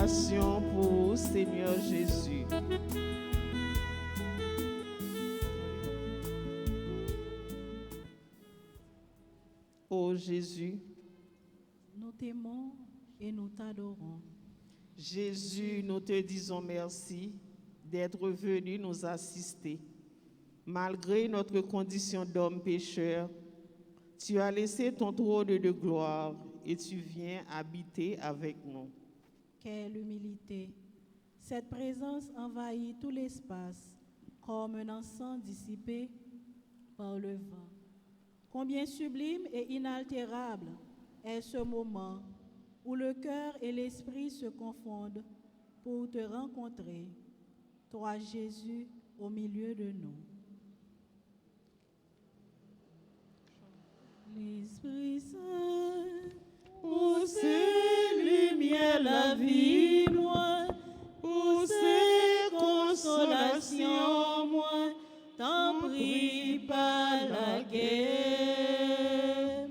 Adoration pour Seigneur Jésus. Ô Jésus, Nous t'aimons et nous t'adorons. Jésus, nous te disons merci d'être venu nous assister. Malgré notre condition d'homme pécheur, tu as laissé ton trône de gloire et tu viens habiter avec nous. Quelle humilité! Cette présence envahit tout l'espace comme un encens dissipé par le vent. Combien sublime et inaltérable est ce moment où le cœur et l'esprit se confondent pour te rencontrer, toi Jésus, au milieu de nous. L'Esprit Saint, Pour ces lumières, la vie, moi, pour ces consolations, moi, t'en prie par la guerre.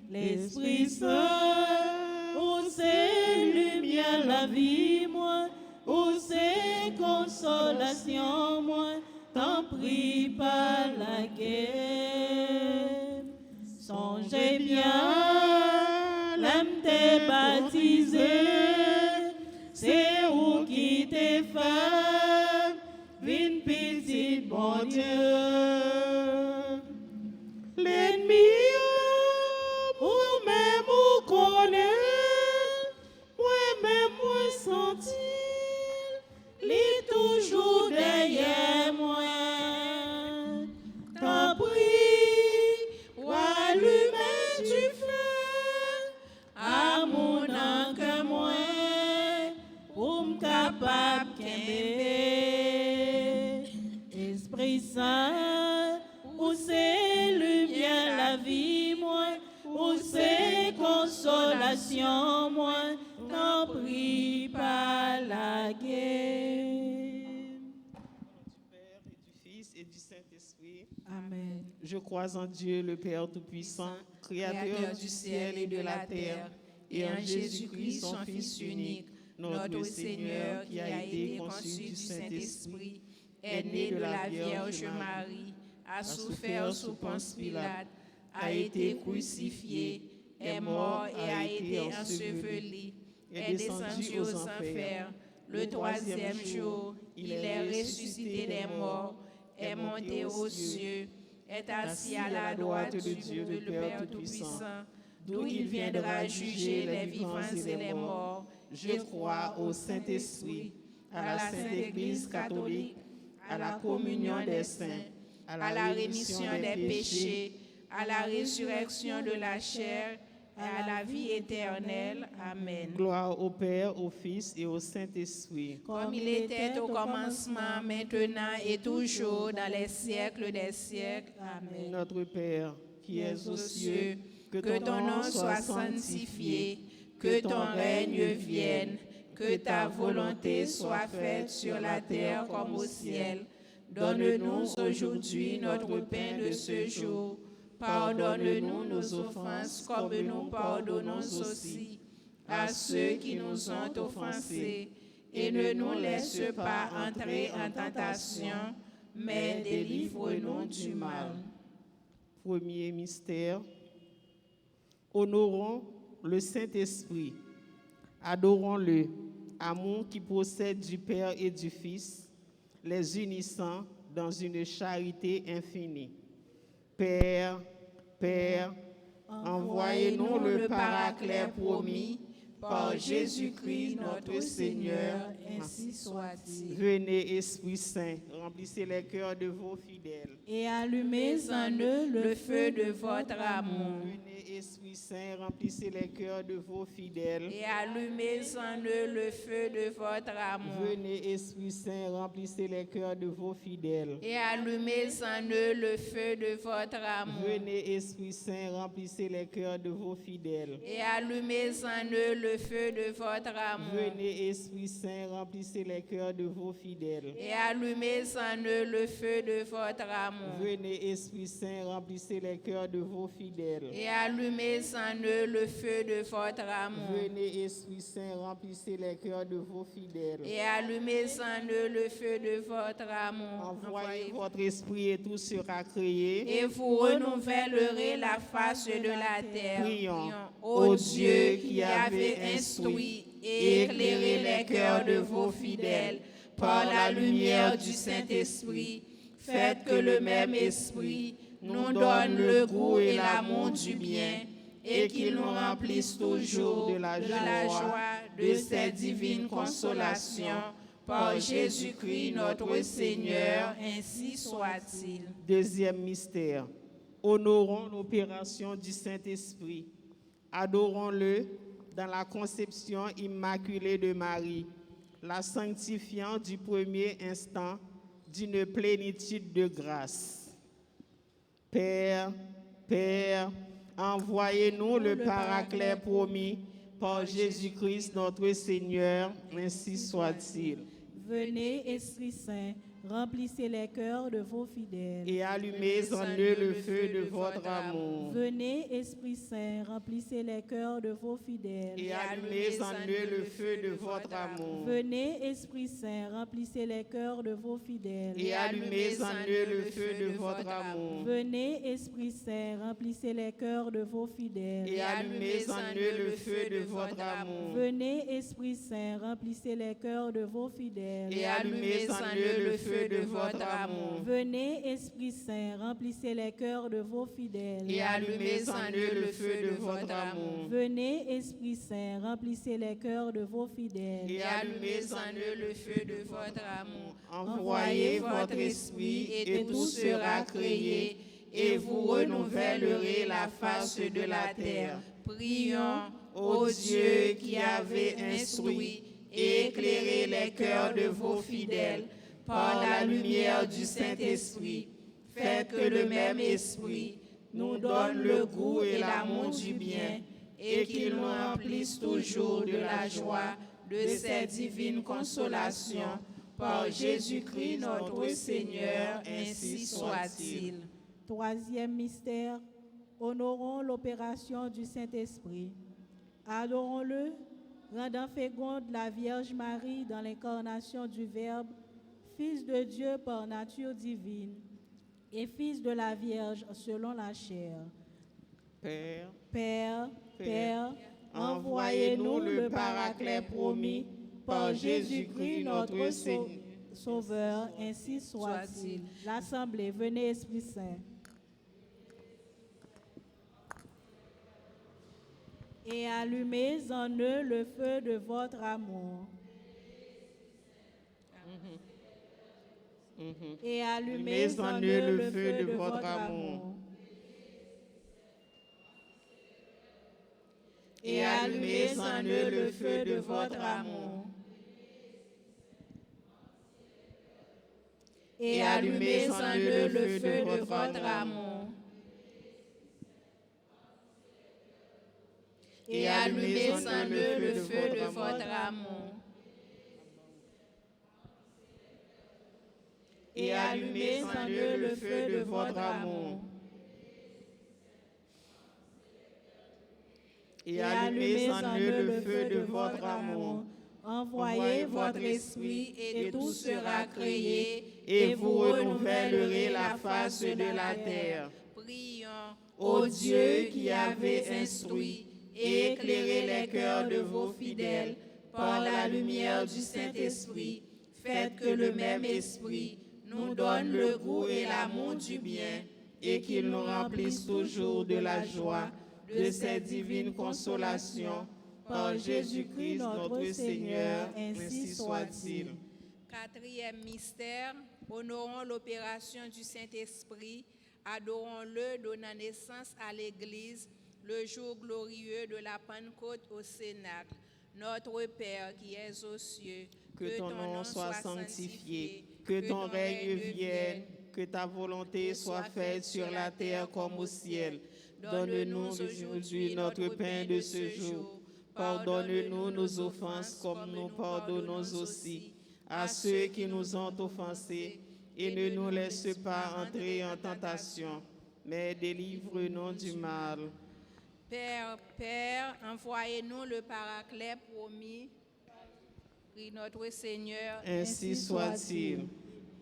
L'Esprit Saint, pour ces lumières, la vie, moi, pour ces consolations, moi, t'en prie par la guerre. Songez bien, l'âme t'est baptisée, c'est où qui t'est fait, une petite bon Dieu. L'ennemi, ou même ou connaît, moi-même moi sentir, l'est toujours derrière moi. T'en prie, ou allumer du feu, à mon encre moi, pour m'capable qu'aimer. Esprit Saint, où c'est lumière la vie, moi, où c'est consolation, moi, t'en prie par la guerre. du Père et du Fils et du Saint-Esprit. Amen. Je crois en Dieu, le Père Tout-Puissant, Créateur du ciel et de la terre, et en Jésus-Christ, son Fils unique, notre Seigneur, qui a été conçu du Saint-Esprit, est né de la Vierge Marie, a souffert sous Ponce Pilate, a été crucifié, est mort et a été enseveli, est descendu aux enfers. Le troisième jour, il est ressuscité des morts, est monté aux cieux, est assis à la droite de Dieu le Père Tout-Puissant, d'où il viendra juger les vivants et les morts. Je crois au Saint-Esprit, à la Sainte Église catholique, à la communion des saints, à la rémission des péchés, à la résurrection de la chair et à la vie éternelle. Amen. Gloire au Père, au Fils et au Saint-Esprit. Comme il était au commencement, maintenant et toujours, dans les siècles des siècles. Amen. Notre Père, qui es aux cieux, que ton nom soit sanctifié, que ton règne vienne, que ta volonté soit faite sur la terre comme au ciel. Donne-nous aujourd'hui notre pain de ce jour. Pardonne-nous nos offenses comme nous pardonnons aussi à ceux qui nous ont offensés. Et ne nous laisse pas entrer en tentation, mais délivre-nous du mal. Premier mystère. Honorons le Saint-Esprit. Adorons-le. Amour qui procède du Père et du Fils, les unissant dans une charité infinie. Père, Père, envoyez-nous le Paraclet promis par Jésus-Christ notre Seigneur, ainsi soit-il. Venez, Esprit Saint, remplissez les cœurs de vos fidèles. Et allumez en eux Le feu de votre amour. Venez, Esprit Saint, remplissez les cœurs de vos fidèles. Et allumez en eux le feu de votre amour. Venez, Esprit Saint, remplissez les cœurs de vos fidèles. Et allumez en eux le feu de votre amour. Venez, Esprit Saint, remplissez les cœurs de vos fidèles. Et allumez en eux le feu de votre amour. Venez, Esprit Saint, remplissez les cœurs de vos fidèles. Et allumez en eux le feu de votre amour. Venez, Esprit Saint, remplissez les cœurs de vos fidèles. Et allumez en eux le feu de votre amour. Venez, Esprit Saint, remplissez les cœurs de vos fidèles. Et allumez en eux le feu de votre amour. Envoyez votre esprit et tout sera créé. Et vous renouvellerez la face de la terre. Prions. Ô Dieu qui avez instruit et éclairé les cœurs de vos fidèles par la lumière du Saint-Esprit, faites que le même esprit nous donne le goût et l'amour du bien et qu'il nous remplisse toujours de la joie de cette divine consolation. Par Jésus-Christ notre Seigneur, ainsi soit-il. Deuxième mystère. Honorons l'opération du Saint-Esprit. Adorons-le dans la conception immaculée de Marie, la sanctifiant du premier instant d'une plénitude de grâce. Père, envoyez-nous le Paraclet promis par Jésus-Christ notre Seigneur, ainsi soit-il. Venez, Esprit Saint, remplissez les cœurs de vos fidèles. Et allumez en eux le feu de votre amour. Venez, Esprit Saint, remplissez les cœurs de vos fidèles. Et allumez en eux le feu de votre amour. Venez, Esprit Saint, remplissez les cœurs de vos fidèles. Et allumez en eux le feu de votre amour. Venez, Esprit Saint, remplissez les cœurs de vos fidèles. Et allumez en eux le feu de votre amour. Venez, Esprit Saint, remplissez les cœurs de vos fidèles. Et allumez en eux le feu de votre amour. Venez, Esprit Saint, remplissez les cœurs de vos fidèles. Et allumez en eux le feu de votre amour. Venez, Esprit Saint, remplissez les cœurs de vos fidèles. Et allumez en eux le feu de votre amour. Envoyez votre esprit et tout sera créé, et vous renouvellerez la face de la terre. Prions, ô Dieu qui avez instruit et éclairé les cœurs de vos fidèles par la lumière du Saint-Esprit. Faites que le même esprit nous donne le goût et l'amour du bien et qu'il nous remplisse toujours de la joie de cette divine consolation. Par Jésus-Christ notre Seigneur, ainsi soit-il. Troisième mystère, honorons l'opération du Saint-Esprit. Adorons-le, rendant féconde la Vierge Marie dans l'incarnation du Verbe, Fils de Dieu par nature divine et Fils de la Vierge selon la chair. Père, envoyez-nous le Paraclet promis par Jésus-Christ notre Sauveur, ainsi soit-il. L'Assemblée, venez, Esprit Saint. Et allumez en eux le feu de votre amour. Et allumez en eux le feu de votre amour. Et allumez en eux le feu de votre amour. Et allumez en eux le feu de votre amour. Et allumez en eux le feu de votre amour. Et allumez en eux le feu de votre amour. Et allumez en eux le feu de votre amour. Envoyez votre esprit et tout sera créé et vous renouvellerez la face de la terre. Prions, ô Dieu qui avez instruit et éclairé les cœurs de vos fidèles par la lumière du Saint-Esprit. Faites que le même esprit nous donne le goût et l'amour du bien et qu'il nous remplisse toujours de la joie de cette divine consolation. Par Jésus-Christ notre Seigneur, ainsi soit-il. Quatrième mystère, honorons l'opération du Saint-Esprit, adorons-le, donnant naissance à l'Église, le jour glorieux de la Pentecôte au Cénacle. Notre Père qui es aux cieux, que ton nom soit sanctifié, que ton règne vienne, que ta volonté soit faite sur la terre comme au ciel. Donne-nous aujourd'hui notre pain de ce jour. Pardonne-nous nos offenses comme nous pardonnons aussi à ceux qui nous ont offensés. Et ne nous laisse pas entrer en tentation, mais délivre-nous du mal. Père, envoyez-nous le Paraclet promis. Prie notre Seigneur. Ainsi soit-il.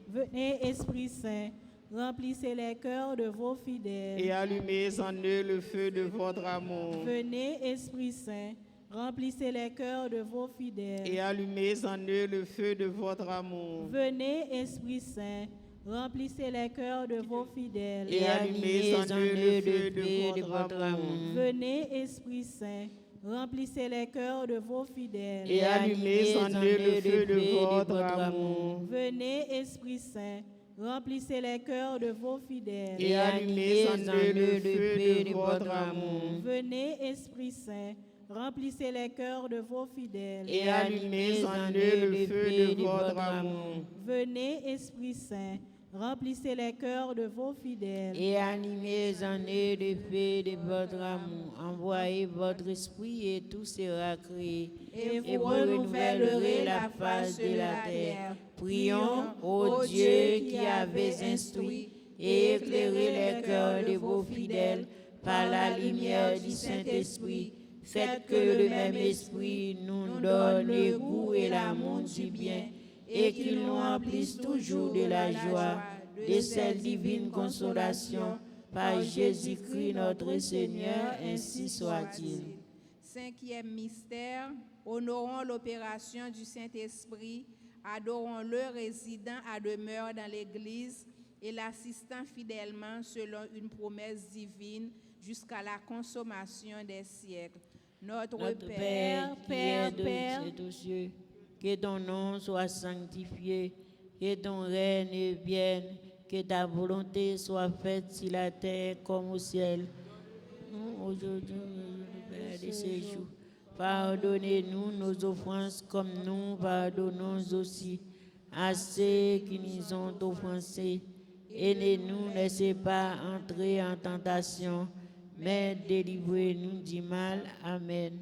Venez, Esprit Saint, remplissez les cœurs de vos fidèles. Et allumez en eux le feu de votre amour. Venez, Esprit Saint, remplissez les cœurs de vos fidèles. Et allumez en eux le feu de votre amour. Venez, Esprit Saint, remplissez les cœurs de vos fidèles. Et allumez en eux le feu de votre amour. Venez, Esprit Saint, remplissez les cœurs de vos fidèles. Et allumez en eux le feu de votre amour. Venez, Esprit Saint, remplissez les cœurs de vos fidèles. Et allumez en eux le feu de votre amour. Venez, Esprit Saint, remplissez les cœurs de vos fidèles. Et allumez en eux le feu de votre amour. Venez, Esprit Saint, remplissez les cœurs de vos fidèles. Et animez en eux le feu de votre amour. Envoyez votre esprit et tout sera créé. Et vous renouvellerez la face de la terre. Prions au Dieu qui avez instruit et éclairé les cœurs de vos fidèles par la lumière du Saint-Esprit. Faites que le même esprit nous donne le goût et l'amour du bien et qu'il nous remplisse toujours de la joie, de cette divine consolation, par Jésus-Christ notre Seigneur, ainsi soit-il. Cinquième mystère, honorons l'opération du Saint-Esprit, adorons-le résidant à demeure dans l'Église et l'assistant fidèlement selon une promesse divine jusqu'à la consommation des siècles. Notre Père, Père, aux cieux, que ton nom soit sanctifié, que ton règne vienne, que ta volonté soit faite sur la terre comme au ciel. Nous, aujourd'hui, le Père de ces jours, pardonnez-nous nos offenses comme nous pardonnons aussi à ceux qui nous ont offensés. Et ne nous laissez pas entrer en tentation, mais délivrez-nous du mal. Amen.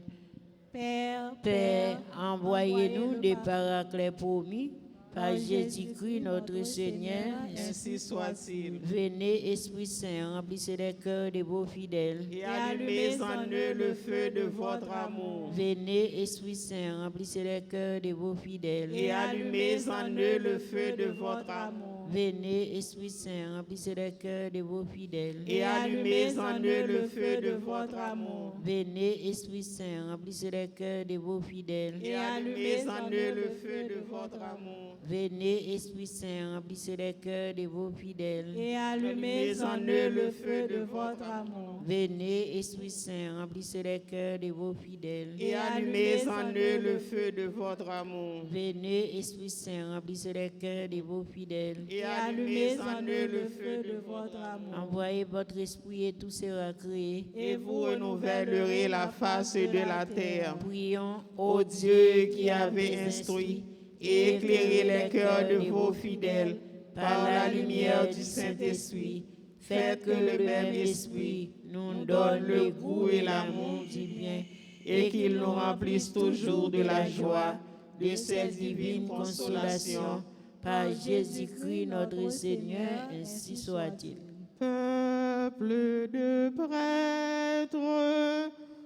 Père, envoyez-nous des paraclets promis par Jésus-Christ notre Seigneur. Ainsi soit-il. Venez, Esprit Saint, remplissez les cœurs de vos fidèles. Et allumez en eux le feu de votre amour. Venez, Esprit Saint, remplissez les cœurs de vos fidèles. Et allumez en eux le feu de votre amour. Venez, Esprit Saint, remplissez les cœurs de vos fidèles. Et allumez en eux le feu de votre amour. Venez, Esprit Saint, remplissez les cœurs de vos fidèles. Et allumez en eux le feu de votre amour. Venez, Esprit Saint, remplissez les cœurs de vos fidèles. Et allumez en eux le feu de votre amour. Venez, Esprit Saint, remplissez les cœurs de vos fidèles. Et allumez en eux le feu de votre amour. Venez, Esprit Saint, remplissez les cœurs de vos fidèles. Et allumez en eux le feu de votre amour. Envoyez votre esprit et tout sera créé. Et vous renouvellerez la face de la terre. Prions Ô Dieu qui avez instruit et éclairé les cœurs de vos fidèles par la lumière du Saint-Esprit, faites que le même esprit nous donne le goût et l'amour du bien et qu'il nous remplisse toujours de la joie de cette divine consolation. Par Jésus-Christ notre Seigneur, ainsi soit-il. Peuple de prêtres,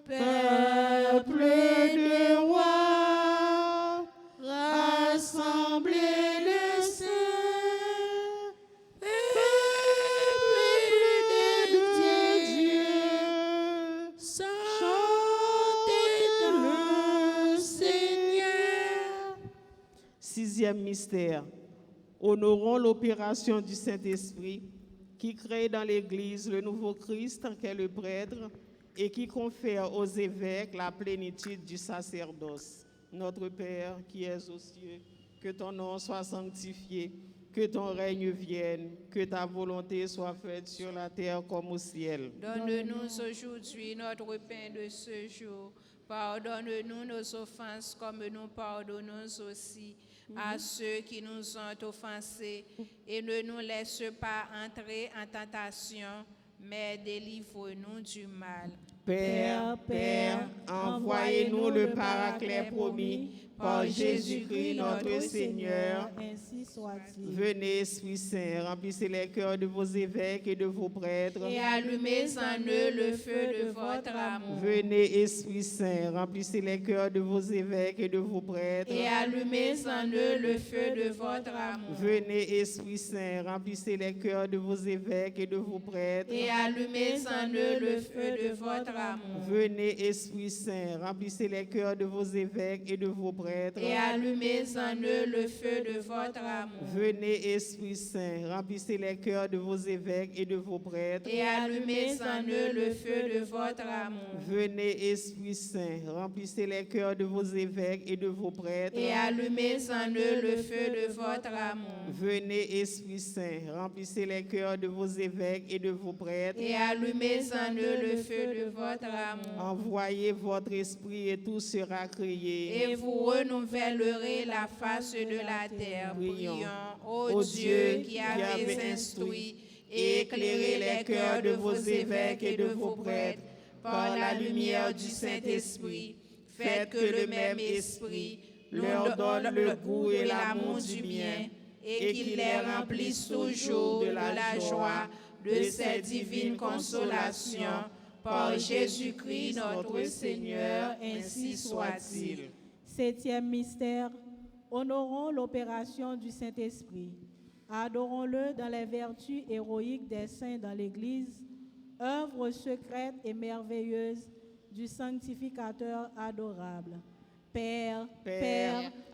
peuple de rois, rassemblez les saints, peuple de Dieu, chantez le Seigneur. Sixième mystère. Honorons l'opération du Saint-Esprit qui crée dans l'Église le nouveau Christ qu'est le prêtre et qui confère aux évêques la plénitude du sacerdoce. Notre Père qui es aux cieux, que ton nom soit sanctifié, que ton règne vienne, que ta volonté soit faite sur la terre comme au ciel. Donne-nous aujourd'hui notre pain de ce jour. Pardonne-nous nos offenses comme nous pardonnons aussi à ceux qui nous ont offensés. Et ne nous laisse pas entrer en tentation, mais délivre-nous du mal. Père, envoyez-nous le Paraclet promis par Jésus-Christ notre Seigneur. Ainsi soit-il. Venez, Esprit Saint, remplissez les cœurs de vos évêques et de vos prêtres. Et allumez en eux le feu de votre amour. Venez, Esprit Saint, remplissez les cœurs de vos évêques et de vos prêtres. Et allumez en eux le feu de votre amour. Venez, Esprit Saint, remplissez les cœurs de vos évêques et de vos prêtres. Et allumez en eux le feu de votre amour. Venez, Esprit Saint, remplissez les cœurs de vos évêques et de vos prêtres. Et allumez en eux le feu de votre amour. Venez, Esprit Saint, remplissez les cœurs de vos évêques et de vos prêtres. Et allumez en eux le feu de votre amour. Venez, Esprit Saint, remplissez les cœurs de vos évêques et de vos prêtres. Et allumez en eux le feu de votre amour. Venez, Esprit Saint, remplissez les cœurs de vos évêques et de vos prêtres. Et allumez en eux le feu de votre amour. Envoyez votre esprit et tout sera créé. Et vous renouvellerez la face de la terre. Prions. Ô Dieu qui avez instruit et éclairé les cœurs de vos évêques et de vos prêtres par la lumière du Saint-Esprit, faites que le même Esprit leur donne le goût et l'amour du bien et qu'il les remplisse toujours de la joie de cette divine consolation par Jésus-Christ notre Seigneur, ainsi soit-il. 7e mystère, honorons l'opération du Saint-Esprit. Adorons-le dans les vertus héroïques des saints dans l'Église, œuvre secrète et merveilleuse du sanctificateur adorable. Père,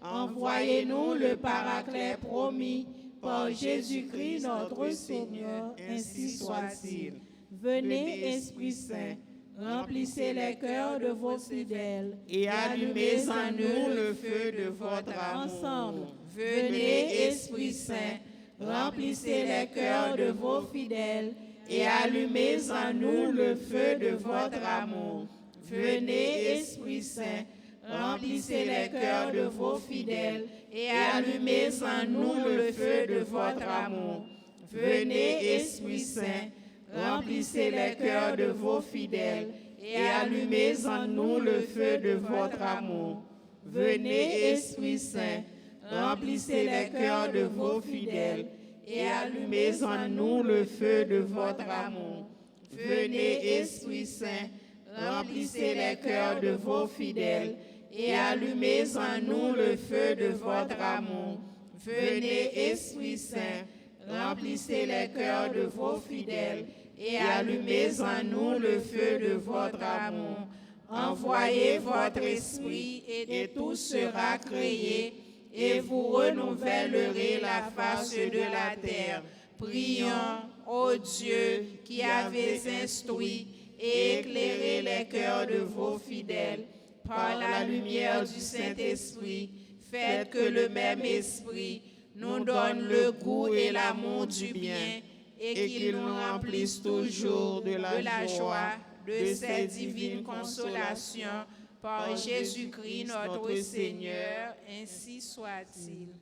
envoyez-nous le Paraclet promis par Jésus-Christ notre Seigneur, ainsi soit-il. Venez, Esprit Saint, remplissez les cœurs de vos fidèles Et allumez en nous le feu de votre amour. ensemble. Venez, Esprit Saint, remplissez les cœurs de vos fidèles et allumez en nous le feu de votre amour. Venez, Esprit Saint, remplissez les cœurs de vos fidèles et allumez en nous le feu de votre amour. Venez, Esprit Saint, remplissez les cœurs de vos fidèles et allumez en nous le feu de votre amour. Venez, Esprit Saint, remplissez les cœurs de vos fidèles et allumez en nous le feu de votre amour. Venez, Esprit Saint, remplissez les cœurs de vos fidèles et allumez en nous le feu de votre amour. Venez, Esprit Saint, remplissez les cœurs de vos fidèles et allumez en nous le feu de votre amour. Envoyez votre esprit et tout sera créé et vous renouvellerez la face de la terre. Prions, ô Dieu, qui avez instruit et éclairé les cœurs de vos fidèles par la lumière du Saint-Esprit. Faites que le même esprit nous donne le goût et l'amour du bien et qu'il nous remplisse toujours de la joie de cette divine consolation par Jésus-Christ notre Seigneur, ainsi soit-il.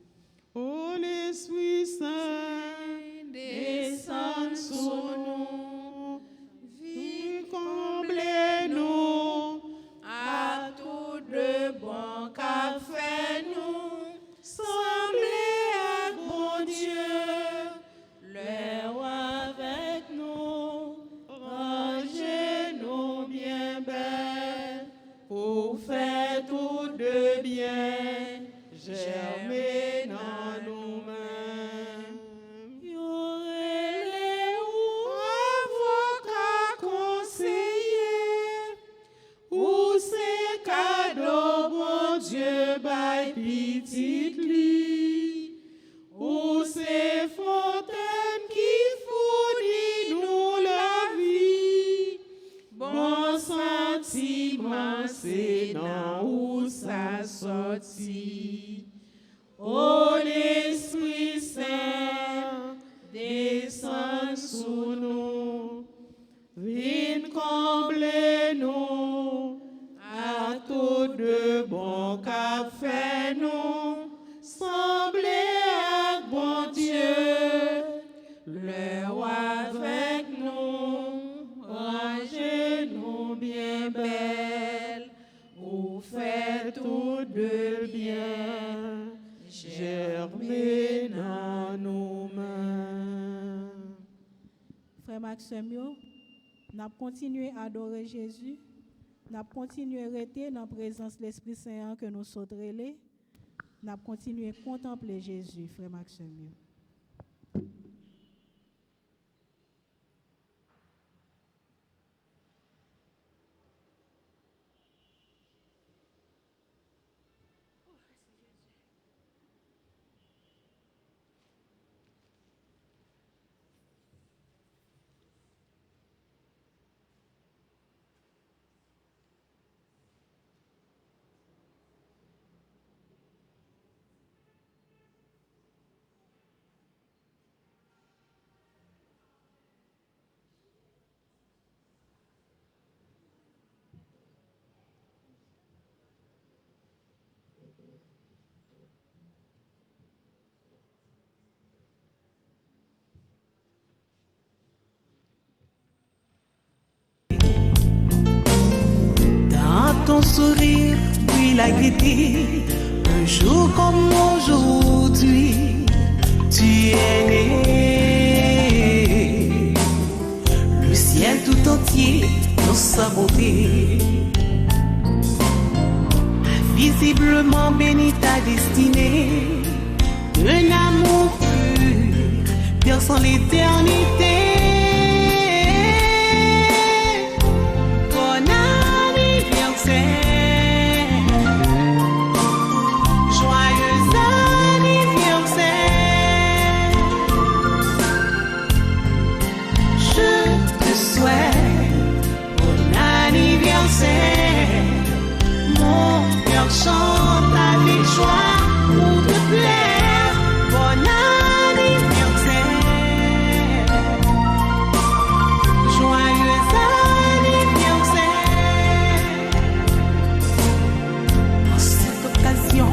Ô l'Esprit Saint, Descends sur nous, viens comblez-nous, à tout de bon qu'a fait nous, Semblez à bon Dieu, le roi avec nous, rangez-nous bien belles, pour faire tout de bien, germer dans nous-mêmes. Yorez-les ou Avocat conseiller, ou c'est cadeau, bon Dieu, by petite lit, ou c'est fontaine qui fournit nous la vie, bon sentiment, c'est dans où ça sortit. Ô l'Esprit Saint, descend sous nous, viens combler nous, à tout de bon qu'a fait nous, sembler à bon Dieu, le roi avec nous, rangez-nous bien Maxime, n'a continué à adorer Jésus, n'a continué à rester dans la présence de l'Esprit Saint que nous sauterons, n'a continué à contempler Jésus, frère Maxime. Ton sourire, puis la gaieté, un jour comme aujourd'hui, tu es né. Le ciel tout entier dans sa beauté, visiblement béni ta destinée, un amour pur, perçant l'éternité. Chante avec joie pour te plaire, bon anniversaire, joyeux anniversaire. En cette occasion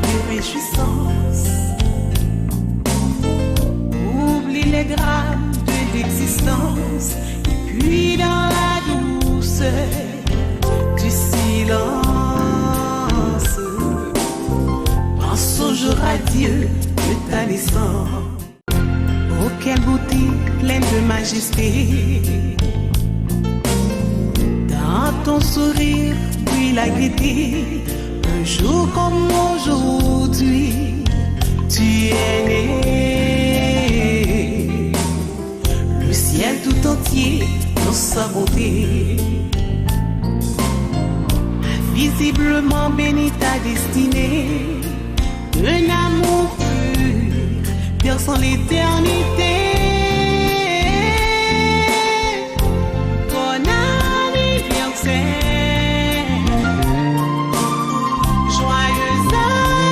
de réjouissance, oublie les drames de l'existence, et puis dans la douceur du silence, songe à Dieu de ta naissance. Oh, quelle beauté pleine de majesté, dans ton sourire, puis la gaieté, un jour comme aujourd'hui, tu es né. Le ciel tout entier dans sa beauté, visiblement béni ta destinée, un amour pur, perçant l'éternité. Bon anniversaire, joyeux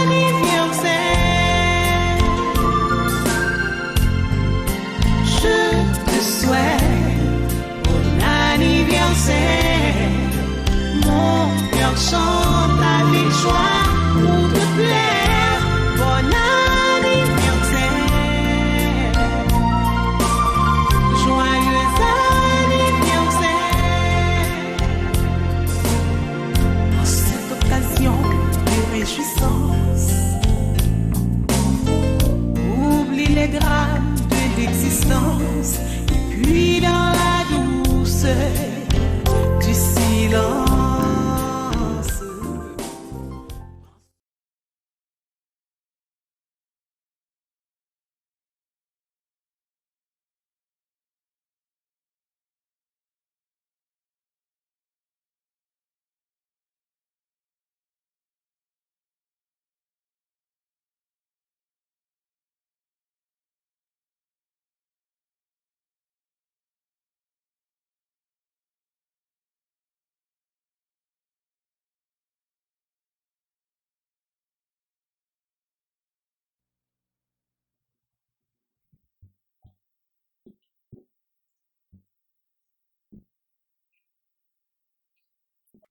anniversaire. Je te souhaite bon anniversaire. Mon cœur chante avec joie pour te plaire. Bon anniversaire, joyeux anniversaire. En cette occasion de réjouissance,